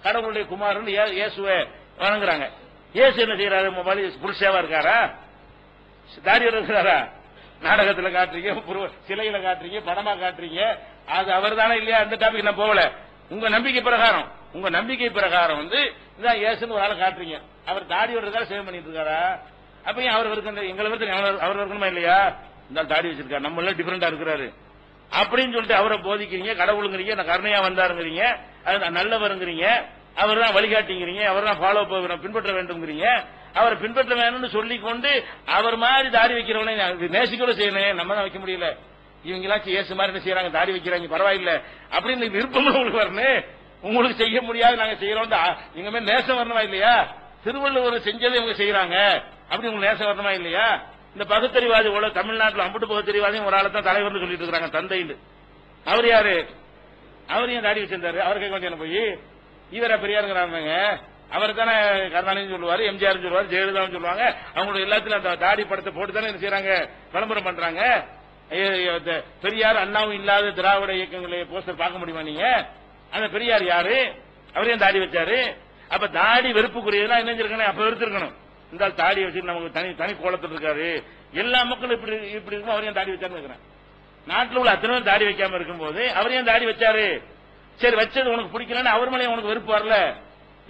கடவுளுடைய குமார் இயேசுவை வணங்குறாங்க. இயேசு என்ன செய்யறாரு, ஃபுல் சேவா இருக்காரா, தாடி இருக்கிறாரா, நாடகத்துல காட்டுறீங்க, சிலையில காட்டுறீங்க, படமா காட்டுறீங்க, அது அவர் தானே இல்லையா? அந்த டாபிக் நான் போகல. உங்க நம்பிக்கை பிரகாரம் இதான் இயேசுன்னு ஒரு ஆளை காட்டுறீங்க, அவர் தாடி வர்றதுக்காக சேவ் பண்ணிட்டு இருக்காரா? அப்ப ஏன் அவர் எங்களை அவர் இருக்கணுமா இல்லையா? இந்த தாடி வச்சிருக்காரு, நம்ம எல்லாம் டிஃபரெண்டா இருக்கிறாரு அப்படின்னு சொல்லிட்டு அவரை போதிக்கிறீங்க, கடவுளுங்கிறீங்க, நான் கருணையா வந்தாருங்கிறீங்க, அது நல்லவருங்கிறீங்க, அவர் தான் வழிகாட்டிங்கிறீங்க, அவர் தான் ஃபாலோ பின்பற்ற வேண்டும்ங்கிறீங்க. அவரை பின்பற்ற வேணும்னு சொல்லிக்கொண்டு அவர் மாதிரி தாடி வைக்கிறவனே நேசிக்கூட செய்யணும், நம்ம தான் வைக்க முடியல. இவங்களாச்சும் இயேசு மாதிரி என்ன செய்யறாங்க, தாடி வைக்கிறாங்க, பரவாயில்ல அப்படின்னு விருப்பம் உங்களுக்கு வரணும். உங்களுக்கு செய்ய முடியாது, நாங்க செய்யறோம், எங்க மேல நேசம் வரணுமா இல்லையா? திருவள்ளுவர் செஞ்சதை இவங்க செய்யறாங்க, அப்படி உங்களுக்கு நேசம் வரணுமா இல்லையா? இந்த பகுத்தறிவாதி தமிழ்நாட்டில் அம்புட்டு பகுத்தறிவாதியும் ஒரு ஆளை தான் தலைவர்னு சொல்லிட்டு இருக்காங்க, தந்தைன்னு. அவர் யாரு, அவர் ஏன் தாடி வச்சிருந்தாரு, அவர் கேட்க வேண்டிய போய் இவர பெரியாருங்கிறாங்க. அவர் தானே கருணாநிதி சொல்லுவாரு, எம்ஜிஆர் சொல்லுவாரு, ஜெயலலிதா சொல்லுவாங்க. அவங்களோட எல்லாத்திலும் அந்த தாடி படத்தை போட்டு தானே என்ன செய்யறாங்க, விளம்பரம் பண்றாங்க. பெரியார் அண்ணாவும் இல்லாத திராவிட இயக்கங்களை போஸ்டர் பார்க்க முடியுமா நீங்க? அந்த பெரியார் யாரு, அவரையும் தாடி வச்சாரு. அப்ப தாடி வெறுப்புக்குரியதெல்லாம் என்ன செஞ்சிருக்கணும், அப்ப வெறுத்திருக்கணும். இந்த தாடி வச்சுட்டு நமக்கு தனி கோலத்தில் இருக்காரு, எல்லா மக்களும் இப்படி இருக்கும், அவரையும் தாடி வச்சாரு இருக்கிறேன். நாட்டில் உள்ள அத்தனை தாடி வைக்காம இருக்கும்போது அவரையும் தாடி வச்சாரு. சரி, வச்சது உனக்கு பிடிக்கலன்னு அவர் மேலே உனக்கு வெறுப்பு வரல,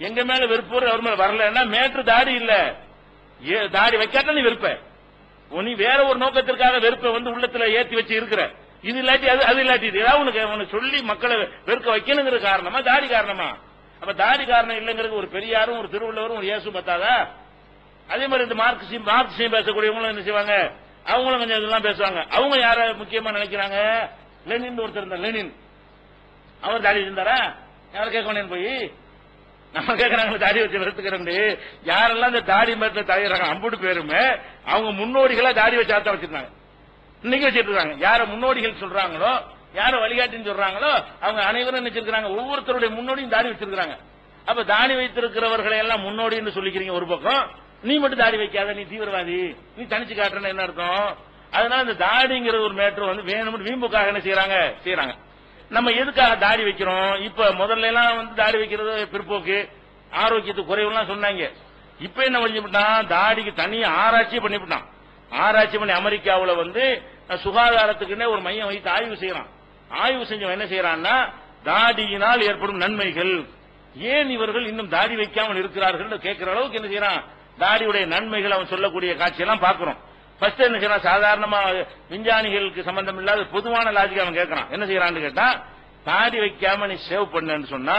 எங்க மேல வெறுப்பு அவர் மேல வரலன்னா மேற்று தாடி இல்ல, தாடி வைக்காட்ட நீ வெறுப்ப, நீ வேற ஒரு நோக்கத்திற்காக வெறுப்பை உள்ளத்துல ஏற்றி வச்சு இருக்கிற, இது இல்லாட்டி அது இல்லாட்டி ஏதாவது உனக்கு சொல்லி மக்களை வெறுக்க வைக்கணுங்கிற காரணமா, தாடி காரணமா? அப்ப தாடி காரணம் இல்லைங்கிறது ஒரு பெரியாரும் ஒரு திருவள்ளுவரும் ஒரு இயேசு பத்தாதா? அதே மாதிரி இந்த மார்க்சியம் பேசக்கூடியவங்களும் என்ன செய்வாங்க, அவங்களும் கொஞ்சம் இதெல்லாம் பேசுவாங்க. அவங்க யார முக்கியமா நினைக்கிறாங்க, லெனின் ஒருத்தர் இருந்தார், லெனின் அவர் தாடி இருந்தாரா? யாரும் கேட்க போய் நம்ம கேட்கறாங்க, தாடி வச்சு வெறுத்துக்கிறேன். யாரெல்லாம் இந்த தாடி மரத்துல தலையிறாங்க அம்புட்டு பேருமே அவங்க முன்னோடிகளா தாடி வச்சு ஆத்தா வச்சிருந்தாங்க, இன்னைக்கு வச்சிட்டு இருக்காங்க. யார முன்னோடிகள் சொல்றாங்களோ, யார வழிகாட்டின்னு சொல்றாங்களோ அவங்க அனைவரும் நினைச்சிருக்காங்க, ஒவ்வொருத்தருடைய முன்னோடியும் தாடி வச்சிருக்காங்க. அப்ப தாடி வைத்திருக்கிறவர்களை எல்லாம் முன்னோடின்னு சொல்லிக்கிறீங்க ஒரு பக்கம், நீ மட்டும் தாடி வைக்காத, நீ தீவிரவாதி, நீ தனிச்சு காட்டுறன்னு என்ன அர்த்தம்? அதனால இந்த தாடிங்கிற ஒரு மேட்டர் வேணும் வீம்புக்காக என்ன செய்யறாங்க. நம்ம எதுக்காக தாடி வைக்கிறோம்? இப்ப முதல்ல எல்லாம் தாடி வைக்கிறது பிற்போக்கு, ஆரோக்கியத்துக்கு குறைவுலாம் சொன்னாங்க. இப்ப என்ன பண்ணிவிட்டான், தாடிக்கு தனி ஆராய்ச்சி பண்ணிவிட்டான். ஆராய்ச்சி பண்ணி அமெரிக்காவில் சுகாதாரத்துக்குன்னே ஒரு மையம் வைத்து ஆய்வு செய்யறான். ஆய்வு செஞ்சவன் என்ன செய்யறான்னா, தாடியினால் ஏற்படும் நன்மைகள், ஏன் இவர்கள் இன்னும் தாடி வைக்காமல் இருக்கிறார்கள் கேட்கிற அளவுக்கு என்ன செய்யறான், தாடியுடைய நன்மைகள் அவன் சொல்லக்கூடிய காட்சியெல்லாம் பார்க்கிறோம். ஃபர்ஸ்ட் என்ன செய்யறான், சாதாரணமா விஞ்ஞானிகளுக்கு சம்பந்தம் இல்லாத பொதுவான லாஜிக் அவன் கேட்கறான். என்ன செய்யறான்னு கேட்டா, தாடி வைக்காம நீ சேவ் பண்ணு சொன்னா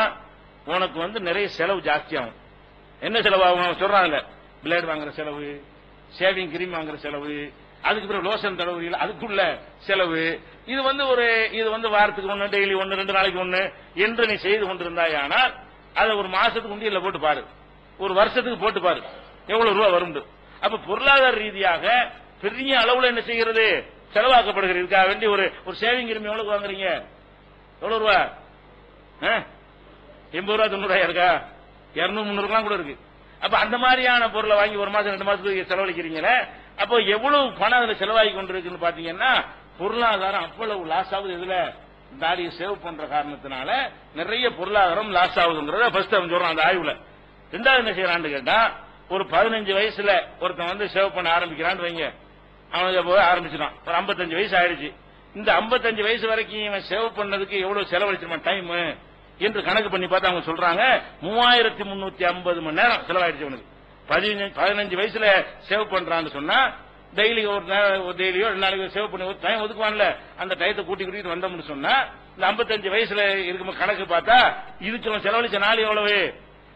உனக்கு நிறைய செலவு ஜாஸ்தி ஆகும். என்ன செலவாகும் சொல்றாங்க, பிளேட் வாங்குற செலவு, ஷேவிங் கிரீம் வாங்குற செலவு, அதுக்கு பிறகு லோஷன் தடவுறீங்க அதுக்குள்ள செலவு, இது இது வாரத்துக்கு ஒண்ணு, டெய்லி ஒண்ணு, 2 நாளைக்கு ஒண்ணு என்று நீ செய்து கொண்டிருந்தாயானால் அதை ஒரு மாசத்துக்கு உண்டியல்ல போட்டு பாரு, ஒரு வருஷத்துக்கு போட்டு பாரு எவ்வளவு ரூபா வரும். அப்ப பொருளாதார ரீதியாக பெரிய அளவுல என்ன செய்கிறது, செலவாக்கப்படுகிறது. இதுக்காக வேண்டி ஒரு சேவிங் கிரீம் எவ்வளவு வாங்குறீங்க, எவ்வளவு ரூபா? 80 ரூபா 90 ரூபாயா இருக்கா? 200 300 கூட இருக்கு. அப்ப அந்த மாதிரியான பொருளை வாங்கி ஒரு மாசம் 2 மாசத்துக்கு செலவழிக்கிறீங்களே, அப்போ எவ்வளவு பணம் அதுல செலவாகி கொண்டிருக்குன்னு பாத்தீங்கன்னா பொருளாதாரம் அவ்வளவு லாஸ் ஆகுது. இதுல தாடியை சேவ் பண்ற காரணத்தினால நிறைய பொருளாதாரம் லாஸ் ஆகுதுங்கிறத ஃபர்ஸ்ட் அவன் சொல்றான் அந்த ஆய்வுல. ரெண்டாவது என்ன செய்யறான்னு கேட்டா, ஒரு 15 வயசுல ஒருத்தன் வந்து சேவ் பண்ண ஆரம்பிக்கிறான்னு வைங்க, அவனுக்கு போய் ஆரம்பிச்சிடான். ஒரு 55 வயசு ஆயிடுச்சு. இந்த 55 வயசு வரைக்கும் இவன் சேவ் பண்ணதுக்கு எவ்வளவு செலவழிச்சிருப்பான் டைம் என்று கணக்கு பண்ணி பார்த்தா அவங்க சொல்றாங்க 3350 மணி நேரம் செலவாயிடுச்சு அவனுக்கு. 15 வயசுல சேவ் பண்றான்னு சொன்னா டெய்லி ஒரு டெய்லியோ 2 நாளைக்கு சேவ் பண்ணி ஒரு டைம் ஒதுக்குவான்ல, அந்த டயத்தை கூட்டிட்டு வந்தோம்னு சொன்னா இந்த 55 வயசுல இருக்கும் கணக்கு பார்த்தா இதுக்கு அவன் செலவழிச்ச நாள் எவ்வளவு?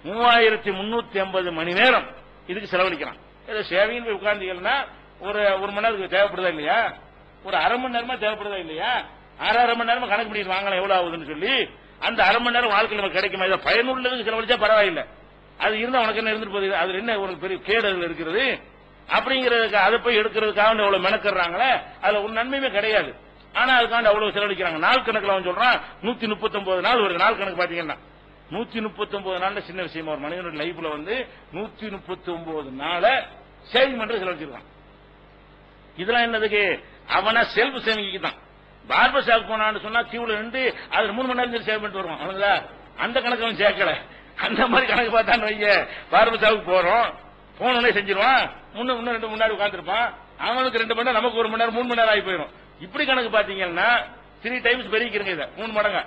3350 மணி நேரம் இதுக்கு செலவழிக்கிறான். ஏதோ சேவைன்னு போய் உட்கார்ந்தீங்கன்னா ஒரு மணி நேரத்துக்கு தேவைப்படுதா இல்லையா? ஒரு அரை மணி நேரமா தேவைப்படுதா இல்லையா? அரை மணி நேரமா கணக்கு பண்ணி வாங்கலாம் எவ்வளவு ஆகுதுன்னு சொல்லி அந்த அரை மணி நேரம் வாழ்க்கையில் நமக்கு கிடைக்குமா? இதை பயனுள்ளதுக்கு செலவழிச்சா பரவாயில்லை, அது இருந்தா உனக்கு என்ன இருந்துட்டு போகுது, அது என்ன உனக்கு பெரிய கேடுகள் இருக்கிறது அப்படிங்கறதுக்கு அதை போய் எடுக்கிறதுக்காக எவ்வளவு மெனக்கிறாங்களே அதுல ஒரு நன்மையுமே கிடையாது. ஆனா அதுக்காண்டி அவ்வளவு செலவழிக்கிறாங்க. நாள் கணக்குல அவன் சொல்றான் 139 நாள் ஒரு நாள் கணக்கு பாத்தீங்கன்னா 139 நாள்ல சின்ன விஷயமா ஒரு மனிதனுடைய லைஃப்ல வந்து 139 நாள சேவிங் பண்றது செலவழிச்சிருக்கான். இதெல்லாம் என்னதுக்கு? அவனா செல்ஃப் சேவிங்க்கு தான். பார்பர் ஷாப் போனான்னு சொன்னா கியூல நின்று அதுல 3 மணி நேரம் சேவ் பண்ணிட்டு வருவான். அவனுங்களா அந்த கணக்கு அவன் சேர்க்கல. அந்த மாதிரி கணக்கு பார்த்தான்னு வைங்க, பார்பர் ஷாப்புக்கு போறோம் போனே செஞ்சிருவான், இன்னும் 2 மணி நேரம் உட்காந்துருப்பான், அவனுக்கு 2 மணி நேரம் நமக்கு 1 மணி நேரம் 3 மணி நேரம் ஆகி போயிடும். இப்படி கணக்கு பாத்தீங்கன்னா 3 டைம்ஸ் பெருகிக்கிறீங்க இதை 3 மடங்கா.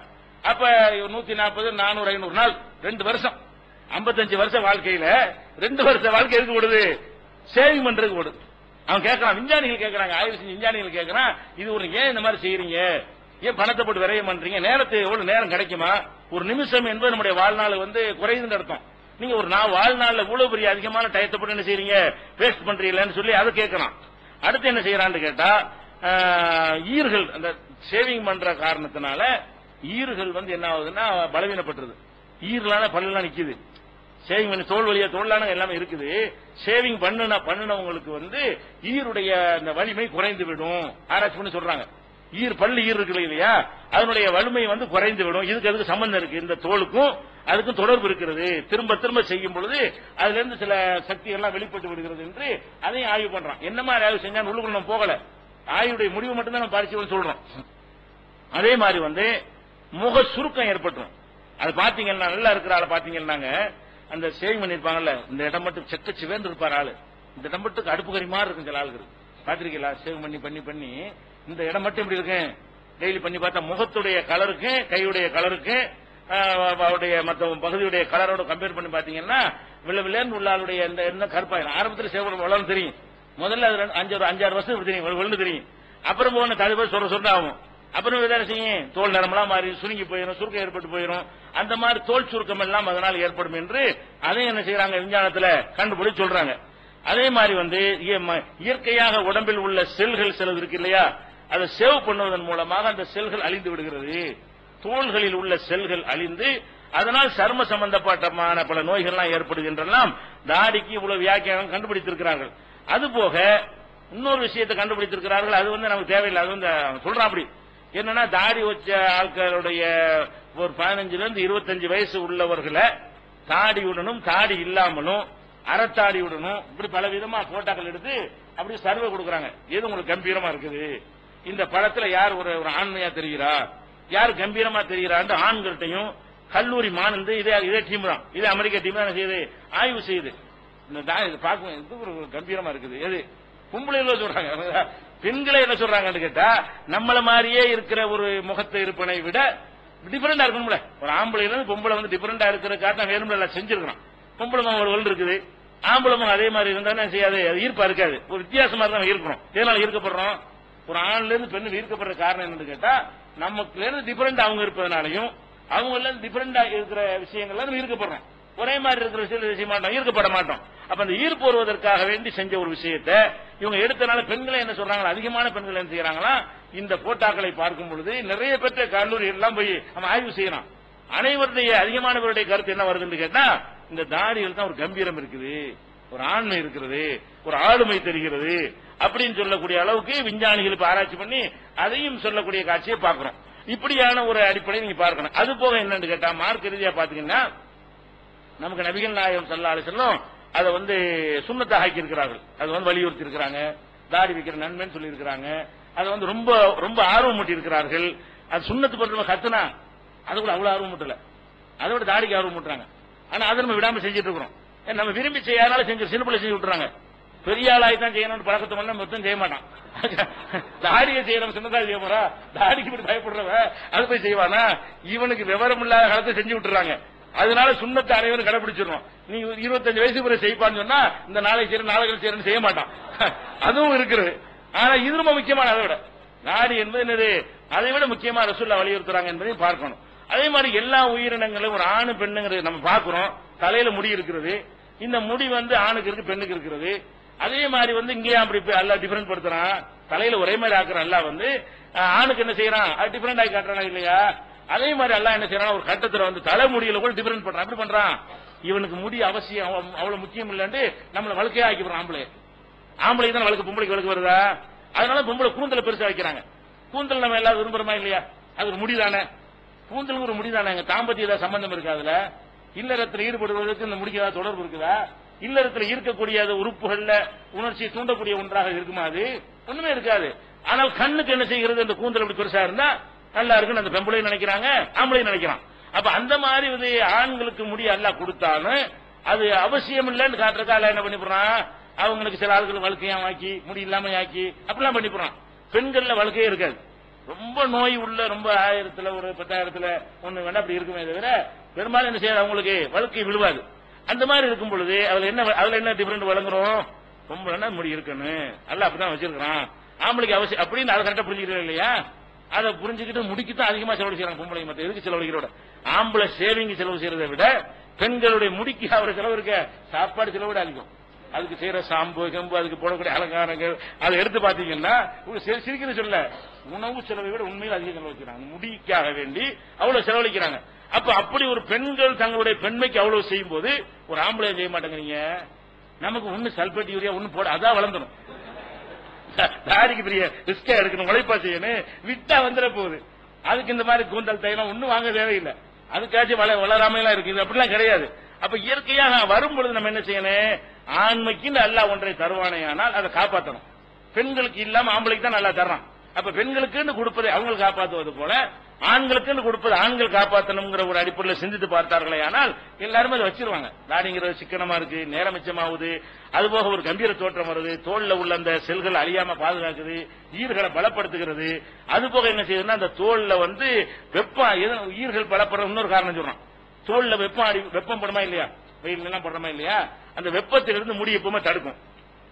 அப்ப 140 400 500 நாள் 2 வருஷம் 55 வருஷம் வாழ்க்கையில 2 வருஷ வாழ்க்கை எதுக்கு ஓடுது? சேவிங் பண்றதுக்கு ஓடுது. அவன் கேட்கறான், விஞ்ஞானிகள் கேட்கறாங்க, ஆய்வு செஞ்சு விஞ்ஞானிகள் கேட்கறான், இது ஒரு ஏன் இந்த மாதிரி செய்யறீங்க, ஏன் பணத்தை போட்டு விரயம் பண்றீங்க, நேரத்தை எவ்வளவு நேரம் கிடைக்குமா? ஒரு நிமிஷம் என்பது நம்முடைய வாழ்நாள் வந்து குறையுதுன்னு அர்த்தம். நீங்க ஒரு வாழ்நாள்ல இவ்வளவு பெரிய அதிகமான டயத்தை போட்டு என்ன செய்றீங்க, வேஸ்ட் பண்றீங்கன்னு சொல்லி அதை கேட்கறான். அடுத்து என்ன செய்யறான்னு கேட்டா ஈர்கள் அந்த சேவிங் பண்ற காரணத்தினால ஈர்கள் வந்து என்ன ஆகுதுன்னா பலவீனப்பட்டுருது. ஈரலான பல்லெல்லாம் நிக்குது. சேவிங் பண்ணி தோல் வழியா தோல்லான எல்லாமே இருக்குது. சேவிங் பண்ணினவங்களுக்கு வந்து ஈருடைய அந்த வலிமை குறைந்து விடும் ஆராய்ச்சி பண்ணி சொல்றாங்க. பல்லு ஈர் இருக்கு இல்லையா, அதனுடைய வலிமை வந்து குறைந்து விடும். இதுக்கு சம்பந்தம் இருக்கு, இந்த தோலுக்கும் அதுக்கும் தொடர்பு இருக்கிறது. திரும்ப திரும்ப செய்யும் பொழுது அதுல இருந்து சில சக்தி எல்லாம் வெளிப்பட்டு விடுகிறது என்று அதையும் ஆய்வு பண்றான். என்ன மாதிரி ஆய்வு செஞ்சா உள்ளுக்குள்ள நம்ம போகல, ஆய்வுடைய முடிவு மட்டும்தான் நம்ம பரிசீலனை சொல்றோம். அதே மாதிரி வந்து முக சுருக்கம் ஏற்பட்டுரும். அது பாத்தீங்கன்னா நல்லா இருக்கிற ஆளை பாத்தீங்கன்னாங்க அந்த சேவிங் பண்ணிருப்பாங்கல்ல, இந்த இடம் மட்டும் செக்க சிவேந்து இருப்பார் ஆளு, இந்த இடம் மட்டும் அடுப்பு கறி மாதிரி இருக்கும். சில ஆளுக்கு பாத்திருக்கீங்களா, சேவ் பண்ணி பண்ணி பண்ணி இந்த இடம் மட்டும் எப்படி இருக்கு, டெய்லி பண்ணி பார்த்தா முகத்துடைய கலருக்கு கையுடைய கலருக்கு அவருடைய மற்ற பகுதியுடைய கலரோட கம்பேர் பண்ணி பாத்தீங்கன்னா விளையாண்டு உள்ள ஆளுடைய என்ன கருப்பாயிரும். ஆரம்பத்தில் சேவ் வளரும் தெரியும், முதல்ல அது 5-6 வருஷம் தெரியும், வெள்ளு தெரியும். அப்புறம் போன தடுப்பு சொல்ற ஆகும். அப்புறம் என்ன செய்யும், தோல் நிறமெல்லாம் மாறி சுருங்கி போயிடும், சுருக்கம் ஏற்பட்டு போயிடும். அந்த மாதிரி தோல் சுருக்கம் எல்லாம் அதனால் ஏற்படும் என்று அதையும் என்ன செய்யறாங்க விஞ்ஞானத்துல கண்டுபிடிச்சு சொல்றாங்க. அதே மாதிரி வந்து இயற்கையாக உடம்பில் உள்ள செல்கள் சிலது இருக்கு இல்லையா, அதை சேவ் பண்ணுவதன் மூலமாக அந்த செல்கள் அழிந்து விடுகிறது. தோள்களில் உள்ள செல்கள் அழிந்து அதனால் சர்ம சம்பந்தப்பட்டமான பல நோய்கள்லாம் ஏற்படுகின்றன. தாடிக்கு இவ்வளவு வியாக்கியானம் கண்டுபிடித்திருக்கிறார்கள். அதுபோக இன்னொரு விஷயத்தை கண்டுபிடித்திருக்கிறார்கள், அது வந்து நமக்கு தேவையில்லை. அது வந்து சொல்றான் அப்படி என்னன்னா, தாடி வச்ச ஆட்களுடைய ஒரு 15-25 வயசு உள்ளவர்களை தாடியுடனும் தாடி இல்லாமலும் அறத்தாடியுடனும் இப்படி பல விதமா போட்டோக்கள் எடுத்து அப்படி சர்வே கொடுக்கறாங்க. எது உங்களுக்கு கம்பீரமா இருக்குது, இந்த படத்துல யார் ஒரு ஆண்மையா தெரிகிறா, யார் கம்பீரமா தெரிகிறான்னு ஆண்கள்ட்டையும் கல்லூரி மாணந்து இதே டீம் தான், இதே அமெரிக்க டீம் தான் செய்யுது, ஆய்வு செய்யுது. பார்க்க ஒரு கம்பீரமா இருக்குது. எது பொம்பளை சொல்றாங்க, பெண்களை என்ன சொல்றாங்கன்னு கேட்டா நம்மள மாதிரியே இருக்கிற ஒரு முகத்தை இருப்பனை விட டிஃபரெண்டா இருக்கணும்ல. ஒரு ஆம்பளை பொம்பளை வந்து டிஃபரெண்டா இருக்கிறதுக்காக வேணும்ல செஞ்சிருக்கணும். பொம்பளை முகம் ஒரு வல் இருக்குது, ஆம்பளை முகம் அதே மாதிரி இருந்தா செய்யாது, அது ஈர்ப்பா இருக்காது. ஒரு வித்தியாசமா தான் ஈர்க்கணும். எதனால ஈர்க்கப்படுறோம், ஒரு ஆண்ல இருந்து பெண்ணு ஈர்க்கப்படுற காரணம் என்னன்னு கேட்டா நமக்கு இருந்து டிஃபரெண்ட் அவங்க இருப்பதனாலையும் அவங்க டிஃபரெண்டா இருக்கிற விஷயங்கள்ல நம்ம ஈர்க்கப்படுறோம். ஒரே மாதிரி இருக்கிற விஷயம் செய்ய மாட்டோம், ஈர்க்கப்பட மாட்டோம். அப்ப அந்த ஈர்ப்பு வருவதற்காக வேண்டி செஞ்ச ஒரு விஷயத்தை இவங்க எடுத்தனால பெண்களை என்ன சொல்றாங்க, அதிகமான பெண்கள் என்ன செய்யறாங்களா, இந்த போட்டாக்களை பார்க்கும் பொழுது நிறைய பெற்ற கல்லூரி எல்லாம் போய் நம்ம ஆய்வு செய்யலாம். அனைவருடைய அதிகமானவருடைய கருத்து என்ன வருதுன்னு கேட்டா இந்த தாடியில் தான் ஒரு கம்பீரம் இருக்குது, ஒரு ஆண்மை இருக்கிறது, ஒரு ஆளுமை தெரிகிறது அப்படின்னு சொல்லக்கூடிய அளவுக்கு விஞ்ஞானிகள் இப்ப ஆராய்ச்சி பண்ணி அதையும் சொல்லக்கூடிய காட்சியை பார்க்கிறோம். இப்படியான ஒரு அடிப்படையை நீங்க பார்க்கணும். அது போக என்னன்னு கேட்டா மார்க்க ரீதியா பாத்தீங்கன்னா நமக்கு நபிகள் நாயகம் ஸல்லல்லாஹு அலைஹி வஸல்லம் அதை வந்து சுன்னத்தை ஆக்கி இருக்கிறார்கள். அது வந்து வலியுறுத்தி இருக்கிறாங்க. தாடி வைக்கிற நன்மைன்னு சொல்லி இருக்கிறாங்க. அதை வந்து ரொம்ப ரொம்ப ஆர்வம் மூட்டி இருக்கிறார்கள். அது சுன்னத்து பண்றவங்க கத்துனா அது கூட அவ்வளவு ஆர்வம் மூட்டல, அதை விட தாடிக்கு ஆர்வம் மூட்டுறாங்க. ஆனா அதை நம்ம விடாம செஞ்சுட்டு இருக்கிறோம். நம்ம விரும்பி செய்யாதனால செஞ்சு சின்ன பிள்ளை செஞ்சு விட்டுறாங்க. பெரிய ஆளாய் தான் செய்யணும்னு பழக்கத்தை பண்ண மொத்தம் செய்ய மாட்டான். தாடியை செய்யறவன் சின்னதா செய்ய போறா, தாடிக்கு இப்படி பயப்படுறவ அது போய் செய்வானா? இவனுக்கு விவரம் இல்லாத காலத்தை செஞ்சு விட்டுறாங்க. அதனால சுண்ணத்தை அனைவரும் கடைபிடிச்சிடணும். நீ 25 வயசு பிறகு செய்ப்பான்னு சொன்னா இந்த நாளைக்கு செய்யற நாளைக்கு செய்யறன்னு செய்ய மாட்டான். அதுவும் இருக்குது. ஆனா இது ரொம்ப முக்கியமான, அதை விட தாடி என்பது என்னது, அதை விட முக்கியமா ரசூலுல்லாஹ் வலியுறுத்துறாங்க என்பதையும் பார்க்கணும். அதே மாதிரி எல்லா உயிரினங்களும் ஒரு ஆணு பெண்ணுங்கிறது நம்ம பார்க்கிறோம். தலையில முடி இருக்கிறது, இந்த முடி ஆணுக்கு இருக்கு பெண்ணுக்கு இருக்கிறது. அதே மாதிரி இங்கேயும் அப்படி அல்லாஹ் டிஃபரெண்ட் படுத்துறான். தலையில ஒரே மாதிரி ஆக்குறான் அல்லாஹ் ஆணுக்கு என்ன செய்யறான், அது டிஃபரெண்ட் ஆகி காட்டுறானா இல்லையா? அதே மாதிரி அல்லாஹ் என்ன செய்யறான், ஒரு கட்டத்துல தலைமுடியில கூட டிஃபரெண்ட் பண்றான். அப்படி பண்றான். இவனுக்கு முடி அவசியம் அவ்வளவு முக்கியம் இல்லன்னு நம்மள வழக்கையா ஆக்கி போறான். ஆம்பளை தான் வழக்கு, பொம்பளைக்கு வழக்கு வருதா? அதனால பொம்பளை கூந்தல பெருசா வைக்கிறாங்க. கூந்தல் நம்ம எல்லாரும் விரும்புறோமா இல்லையா? அது ஒரு முடிதானே, கூந்தலுக்கு ஒரு முடிதானே. தாம்பத்திய ஏதாவது சம்பந்தம் இருக்கு அதுல? இல்லறத்தில் ஈடுபடுவதற்கு இந்த முடிக்கு ஏதாவது தொடர்பு இருக்குதா? இல்லறத்தில் இருக்கக்கூடிய உறுப்புகள்ல உணர்ச்சியை தூண்டக்கூடிய ஒன்றாக இருக்குமா? அது ஒண்ணுமே இருக்காது. ஆனால் கண்ணுக்கு என்ன செய்கிறது, இந்த கூந்தல் அப்படி பெருசா இருந்தா நல்லா இருக்குன்னு அந்த பெம்பளையும் நினைக்கிறாங்க, ஆம்பளையும் நினைக்கிறான். அப்ப அந்த மாதிரி ஆண்களுக்கு முடி அல்லாஹ் கொடுத்தாலும் அது அவசியம் இல்லைன்னு காட்டுறதுக்கு அல்லாஹ் என்ன பண்ணிவிடுறான், அவங்களுக்கு சில ஆட்கள் வழுக்கையா ஆக்கி முடி இல்லாம ஆக்கி அப்படிலாம் பண்ணிவிடுறான். பெண்கள்ல வழுக்கையே இருக்காது. ரொம்ப நோய் உள்ள ரொம்ப 1000த்துல ஒரு 10,000த்துல ஒண்ணு வேணா அப்படி இருக்குமே தவிர பெரும்பாலும் என்ன செய்யாது, அவங்களுக்கு வழுக்கை விழுவாது. அந்த மாதிரி இருக்கும் பொழுது அதுல என்ன டிஃபரெண்ட் வழங்குறோம், பொம்பளைன்னா முடி இருக்கணும் அல்ல அப்படிதான் வச்சிருக்கான். ஆம்பளைக்கு அவசியம் அப்படின்னு அதை கரெக்டா புரிஞ்சுக்கிறோம் இல்லையா? அதை புரிஞ்சுக்கிட்டு முடிக்குதான் அதிகமா செலவு செய்யறாங்க பொம்பளை. மற்ற எதுக்கு செலவழிக்கிறோட, ஆம்பளை சேவிங் செலவு செய்யறதை விட பெண்களுடைய முடிக்கு அவர் செலவு இருக்க சாப்பாடு செலவு விட அதிகம். அதுக்கு செய்யற சாம்பு கம்பு, அதுக்கு போடக்கூடிய அலங்காரங்கள், அதை எடுத்து பாத்தீங்கன்னா சிரிக்கிறது சொல்ல, உணவு செலவை விட உண்மையில் அதிக செலவழிக்கிறாங்க. முடிக்காக வேண்டி அவ்வளவு செலவழிக்கிறாங்க. அப்ப அப்படி ஒரு பெண்கள் தங்களுடைய பெண்மைக்கு அவ்வளவு செய்யும் போது ஒரு ஆம்பளை செய்ய மாட்டேங்கிறீங்க. நமக்கு ஒண்ணு சல்பேட் யூரியா ஒண்ணு போட அதான் வளர்ந்துடும். தாடிக்கு பெரிய ரிஸ்கா எடுக்கணும், உழைப்பா செய்யணும், விட்டா வந்துட போகுது. அதுக்கு இந்த மாதிரி கூந்தல் தைலம் ஒண்ணும் வாங்க தேவையில்லை. அதுக்காச்சும் வளராம எல்லாம் இருக்கு. இது அப்படிலாம் கிடையாது. அப்ப இயற்கையாக வரும்பொழுது நம்ம என்ன செய்யணும், ஆண்மைக்கு அல்லாஹ் ஒன்றை தருவானேயானால் அதை காப்பாற்றணும். பெண்களுக்கு இல்லாம ஆம்பளைக்கு தான் நல்லா தர்றான். அப்ப பெண்களுக்குன்னு கொடுப்பதை அவங்களுக்கு காப்பாற்றுவது போல ஆண்களுக்குன்னு கொடுப்பது ஆண்கள் காப்பாற்றணுங்கிற ஒரு அடிப்படையில் சிந்தித்து பார்த்தார்களே ஆனால் எல்லாருமே அதை வச்சிருவாங்க. தாடிங்கிறது சிக்கனமா இருக்கு, நேரம் மிச்சமாகுது, அதுபோக ஒரு கம்பீர தோற்றம் வருது, தோல்ல உள்ள அந்த செல்கள் அழியாம பாதுகாக்குது, ஈர்களை பலப்படுத்துகிறது. அதுபோக என்ன செய்யுதுன்னா அந்த தோல்ல வெப்பம் ஈர்கள் பலப்படுற இன்னொரு காரணம் சொல்றான். தோல்ல வெப்பம் படுமா இல்லையா, வெயில் எல்லாம் படுறமா இல்லையா, அந்த வெப்பத்திலிருந்து முடி எப்பவுமே தடுக்கும்.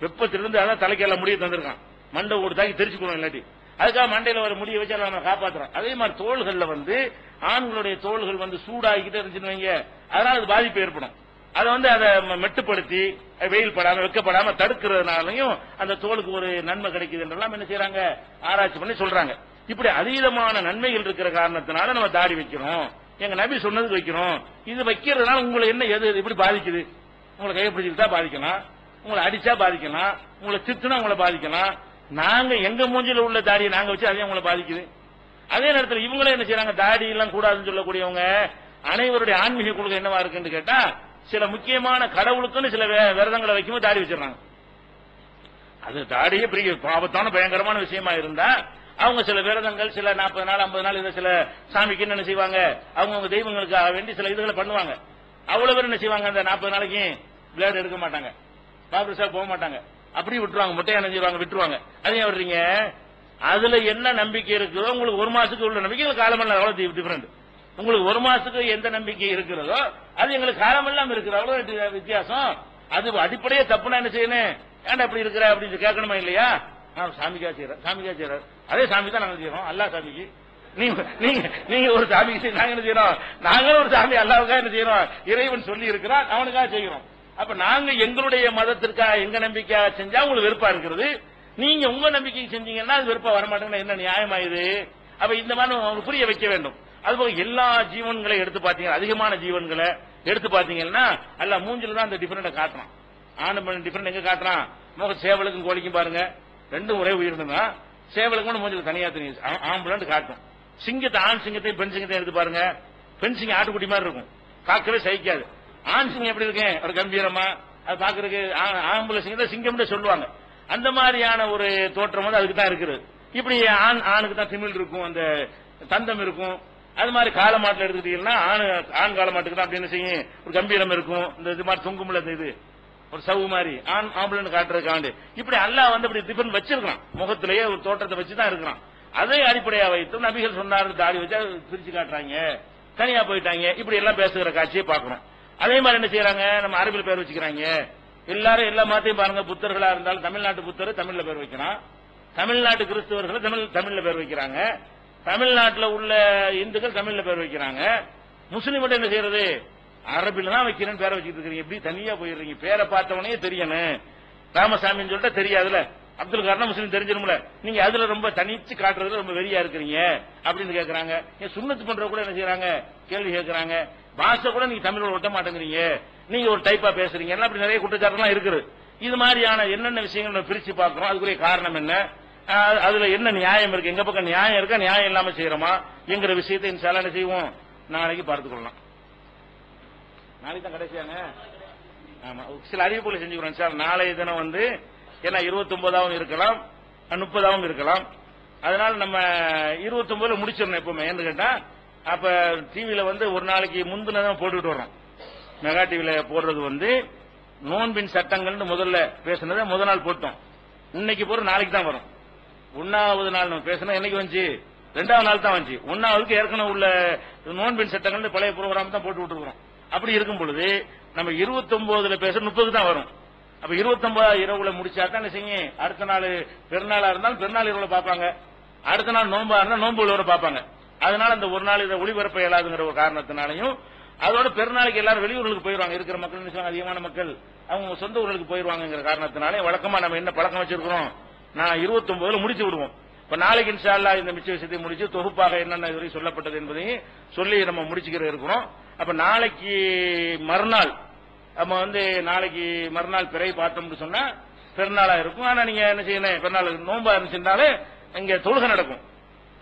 வெப்பத்திலிருந்து அதான் தலைக்கெல்லாம் முடிய தந்திருக்கான். மண்டை ஓடு தாக்கி தெரிச்சுக்கணும், இல்லாட்டி அதுக்காக மண்டையில ஒரு முடிய வச்சு நம்ம காப்பாற்றுறோம். அதே மாதிரி தோள்கள்ல ஆண்களுடைய தோள்கள் சூடாகிக்கிட்டே இருந்துச்சுன்னு வைங்க, அதனால அது பாதிப்பு ஏற்படும். அதை அதை மெட்டுப்படுத்தி வெயில் படாம வெக்கப்படாம தடுக்கிறதுனாலையும் அந்த தோலுக்கு ஒரு நன்மை கிடைக்குது என்றெல்லாம் என்ன செய்யறாங்க, ஆராய்ச்சி பண்ணி சொல்றாங்க. இப்படி அதீதமான நன்மைகள் இருக்கிற காரணத்தினால நம்ம தாடி வைக்கிறோம், எங்க நபி சொன்னதுக்கு வைக்கிறோம். இது வைக்கிறதுனால உங்களை என்ன எது எப்படி பாதிக்குது, உங்களை கைப்பிடிச்சுட்டா பாதிக்கலாம், உங்களை அடிச்சா பாதிக்கலாம், உங்களை திட்டுனா உங்களை பாதிக்கலாம். நாங்க எங்க மூஞ்சில உள்ள தாடியை நாங்க வச்சு அதே உங்களை பாதிக்குது. அதே நேரத்தில் இவங்களே என்ன செய்யறாங்க, தாடி எல்லாம் கூடாதுன்னு சொல்லக்கூடியவங்க அனைவருடைய ஆன்மீக கொள்கை என்னவா இருக்குன்னு கேட்டா, சில முக்கியமான கடவுளுக்குன்னு சில விரதங்களை வைக்கும்போது தாடி வச்சிடறாங்க. அது தாடியே பெரிய ஆபத்தான பயங்கரமான விஷயமா இருந்தா அவங்க சில விரதங்கள் சில 40 நாள் 50 நாள் இதை சில சாமிக்கு என்ன செய்வாங்க, அவங்க தெய்வங்களுக்காக வேண்டி சில இதுகளை பண்ணுவாங்க. அவ்வளவு பேர் என்ன செய்வாங்க, அந்த 40 நாளைக்கு பிளேட் எடுக்க மாட்டாங்க, பாபரிசா போக மாட்டாங்க, அப்படி விட்டுருவாங்க, முட்டையா நினைஞ்சிருவாங்க, விட்டுருவாங்க. அதையும் வர்றீங்க. அதுல என்ன நம்பிக்கை இருக்குதோ உங்களுக்கு ஒரு மாசத்துக்கு உள்ள நம்பிக்கை காலமெல்லாம் அவ்வளவு டிஃபரெண்ட். உங்களுக்கு ஒரு மாசத்துக்கு எந்த நம்பிக்கை இருக்கிறதோ அது எங்களுக்கு காலமெல்லாம் இருக்குது, அவ்வளவு வித்தியாசம். அது அடிப்படையே தப்புனா என்ன செய்யணும், ஏன்டா அப்படி இருக்கிற அப்படின்னு கேட்கணுமா இல்லையா? சாமிக்கா செய்யற அதே சாமி தான் நாங்க செய்யறோம், அல்லா சாமிக்கு. நீங்க ஒரு சாமிக்கு நாங்க என்ன செய்யறோம், நாங்களும் ஒரு சாமி அல்லாவுக்காக என்ன செய்யறோம், இறைவன் சொல்லி இருக்கிறான் அவனுக்காக செய்யறோம். அப்ப நாங்க எங்களுடைய மதத்திற்காக எங்க நம்பிக்கையாக செஞ்சா உங்களுக்கு வெறுப்பா இருக்கிறது, நீங்க உங்க நம்பிக்கை செஞ்சீங்கன்னா அது வெறுப்பா வரமாட்டேங்கன்னா என்ன நியாயமாயுது? அப்ப இந்த மாதிரி புரிய வைக்க வேண்டும். அதுபோக எல்லா ஜீவன்களை எடுத்து பாத்தீங்கன்னா, அதிகமான ஜீவன்களை எடுத்து பாத்தீங்கன்னா அல்ல மூஞ்சில தான் அந்த டிஃபரெண்ட காட்டுறான். ஆணு பெண் டிஃபரெண்ட் எங்க காட்டுறான், சேவலுக்கும் கோழிக்கும் பாருங்க, ரெண்டும் ஒரே உயிரினம்னா சேவலுக்கு மூஞ்சில தனியா ஆம்புலன்ட் காட்டும். சிங்கத்தை ஆண் சிங்கத்தையும் பெண் சிங்கத்தையும் எடுத்து பாருங்க, பெண் சிங்கம் ஆட்டுக்குட்டி மாதிரி இருக்கும், பார்க்கவே சகிக்காது. ஆண் சிங்கம் எப்படி இருக்கேன், ஒரு கம்பீரமா, அது பாக்குறதுக்கு ஆம்பளை சிங்கத்தை சிங்கம்னு சொல்லுவாங்க. அந்த மாதிரியான ஒரு தோற்றம் அதுக்கு தான் இருக்குது. இப்படி ஆணுக்கு தான் திமிழ் இருக்கும், அந்த தந்தம் இருக்கும், அது மாதிரி காலமாட்டில் எடுத்துக்கிட்டீங்கன்னா ஆண் காலமாட்டுக்கு தான் அப்படின்னு செய்யும் ஒரு கம்பீரம் இருக்கும். இந்த இது மாதிரி தொங்கும்ல இது ஒரு சவு மாதிரி ஆண் ஆம்பளை காட்டுறதுக்காண்டு இப்படி அல்லாஹ் வந்து அப்படி டிஃபன் வச்சிருக்கான். முகத்திலேயே ஒரு தோற்றத்தை வச்சுதான் இருக்கிறான். அதே அடிப்படையா வைத்து நபிகள் சொன்னாரு தாடி வச்சா பிரிச்சு காட்டுறாங்க, தனியா போயிட்டாங்க, இப்படி எல்லாம் பேசுகிற காட்சியை பாக்குறோம். அதே மாதிரி என்ன செய்யறாங்க, நம்ம அரபில் பேர் வச்சுக்கிறாங்க. எல்லாரும் எல்லா மாத்தையும் பாருங்க, புத்தர்களா இருந்தாலும் தமிழ்நாட்டு புத்தர் தமிழ்ல பேர் வைக்கிறான், தமிழ்நாட்டு கிறிஸ்தவர்கள் தமிழ்ல பேர் வைக்கிறாங்க, தமிழ்நாட்டில் உள்ள இந்துக்கள் தமிழ்ல பேர் வைக்கிறாங்க. முஸ்லீம் மட்டும் என்ன செய்யறது, அரபில தான் வைக்கிறேன்னு பேரை வச்சுட்டு இருக்கீங்க. எப்படி தனியா போயிடுறீங்க? பேரை பார்த்தவனே தெரியணும், ராமசாமின்னு சொல்லிட்டு தெரியாதுல, அப்துல் கார்னா முஸ்லீம் தெரிஞ்சிரும்ல, நீங்க அதுல ரொம்ப தனிச்சு காட்டுறதுல ரொம்ப வெறியா இருக்கிறீங்க அப்படின்னு கேட்கறாங்க. சுண்ணத்து பண்ற கூட என்ன செய்யறாங்க, கேள்வி கேட்கறாங்க. பாஷை கூட நீங்க தமிழோட ஒட்ட மாட்டேங்கிறீங்க, நீங்க ஒரு டைப்பா பேசுறீங்க, அப்படி நிறைய குற்றச்சாட்டுலாம் இருக்குது. இது மாதிரியான என்னென்ன விஷயங்கள் நம்ம பிரிச்சு பார்க்கிறோம், அதுக்குரிய காரணம் என்ன, அதுல என்ன நியாயம் இருக்கு, எங்க பக்கம் நியாயம் இருக்கா, நியாயம் இல்லாம செய்யறோமா என்கிற விஷயத்தை இன்ஷால்லா என்ன செய்வோம், நாளைக்கு பார்த்துக் கொள்ளலாம். நாளைக்கு தான் கடைசியாங்க. ஆமா, சில அறிவிப்புகளை செஞ்சுக்கிறோம் சார். நாளைய தினம் வந்து ஏன்னா 29ஆவும் இருக்கலாம் 30ஆவும் இருக்கலாம். அதனால நம்ம 29 முடிச்சிடணும் எப்பவுமே. ஏன்னு கேட்டா அப்ப டிவியில வந்து ஒரு நாளைக்கு முந்தினதான் போட்டுக்கிட்டு வர்றோம். மெகா டிவியில போடுறது வந்து நோன்பின் சட்டங்கள்னு முதல்ல பேசுனதை முதல் நாள் போட்டோம். இன்னைக்கு போற நாளைக்கு தான் வரும். 1வது நாள் நம்ம பேசணும், என்னைக்கு வந்துச்சு, 2வது நாள் தான் வந்துச்சு. 1வதுக்கு ஏற்கனவே உள்ள நோன்பின் சட்டங்கள் பழைய ப்ரோக்ராம் தான் போட்டு விட்டுருக்கோம். அப்படி இருக்கும் பொழுது நம்ம 29 பேச 30 தான் வரும். அப்ப 29 இரவுல முடிச்சா தான் என்ன செய்யும், அடுத்த நாள் பெருநாளா இருந்தாலும் பெருநாள் இரவுல பார்ப்பாங்க, அடுத்த நாள் நோன்பா இருந்தா நோன்பு உள்ளவரை பார்ப்பாங்க. அதனால இந்த ஒரு நாள் இதை ஒளிபரப்ப இயலாதுங்கிற ஒரு காரணத்தினாலையும், அதோட பெருநாளைக்கு எல்லாரும் வெளியூர்களுக்கு போயிருவாங்க, இருக்கிற மக்கள் அதிகமான மக்கள் அவங்க சொந்த ஊர்களுக்கு போயிருவாங்கிற காரணத்தினாலே வழக்கமா நம்ம என்ன பழக்கம் வச்சிருக்கிறோம், நான் 29 முடிச்சு விடுவோம். இப்ப நாளைக்கு இன்ஷா அல்லாஹ் இந்த மிச்ச விஷயத்தை முடிச்சு தொகுப்பாக என்னென்ன இதுவரை சொல்லப்பட்டது என்பதையும் சொல்லி நம்ம முடிச்சுக்கிற இருக்கிறோம். அப்ப நாளைக்கு மறுநாள் நம்ம வந்து நாளைக்கு மறுநாள் பிறை பார்த்தோம்னு சொன்னா பெருநாளா இருக்கும். ஆனா நீங்க என்ன செய்யணும், பெருநாள் நோன்பா இருந்துச்சுனாலே இங்க தொழுகை நடக்கும்.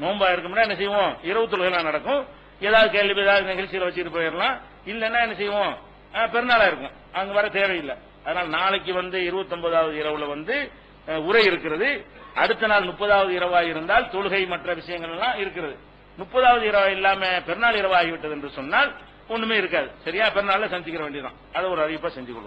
நோன்பா இருக்கும்னா என்ன செய்வோம், இரவு தொழுகை நடக்கும். ஏதாவது கேள்வி ஏதாவது நிகழ்ச்சியில வச்சுட்டு போயிடலாம். இல்லைன்னா என்ன செய்வோம், பெருநாளா இருக்கும், அங்க வர தேவையில்லை. அதனால நாளைக்கு வந்து 29வது இரவுல வந்து உரை இருக்கிறது. அடுத்த நாள் 30வது இரவா இருந்தால் தொழுகை மற்ற விஷயங்கள் எல்லாம் இருக்கிறது. 30வது இரவா இல்லாம பெருநாள் இரவா ஆகிவிட்டது என்று சொன்னால் ஒண்ணுமே இருக்காது. சரியா, பெருநாள்ல சந்திக்கிற வேண்டியதான். அதை ஒரு அறிவிப்பா செஞ்சு கொள்ளும்.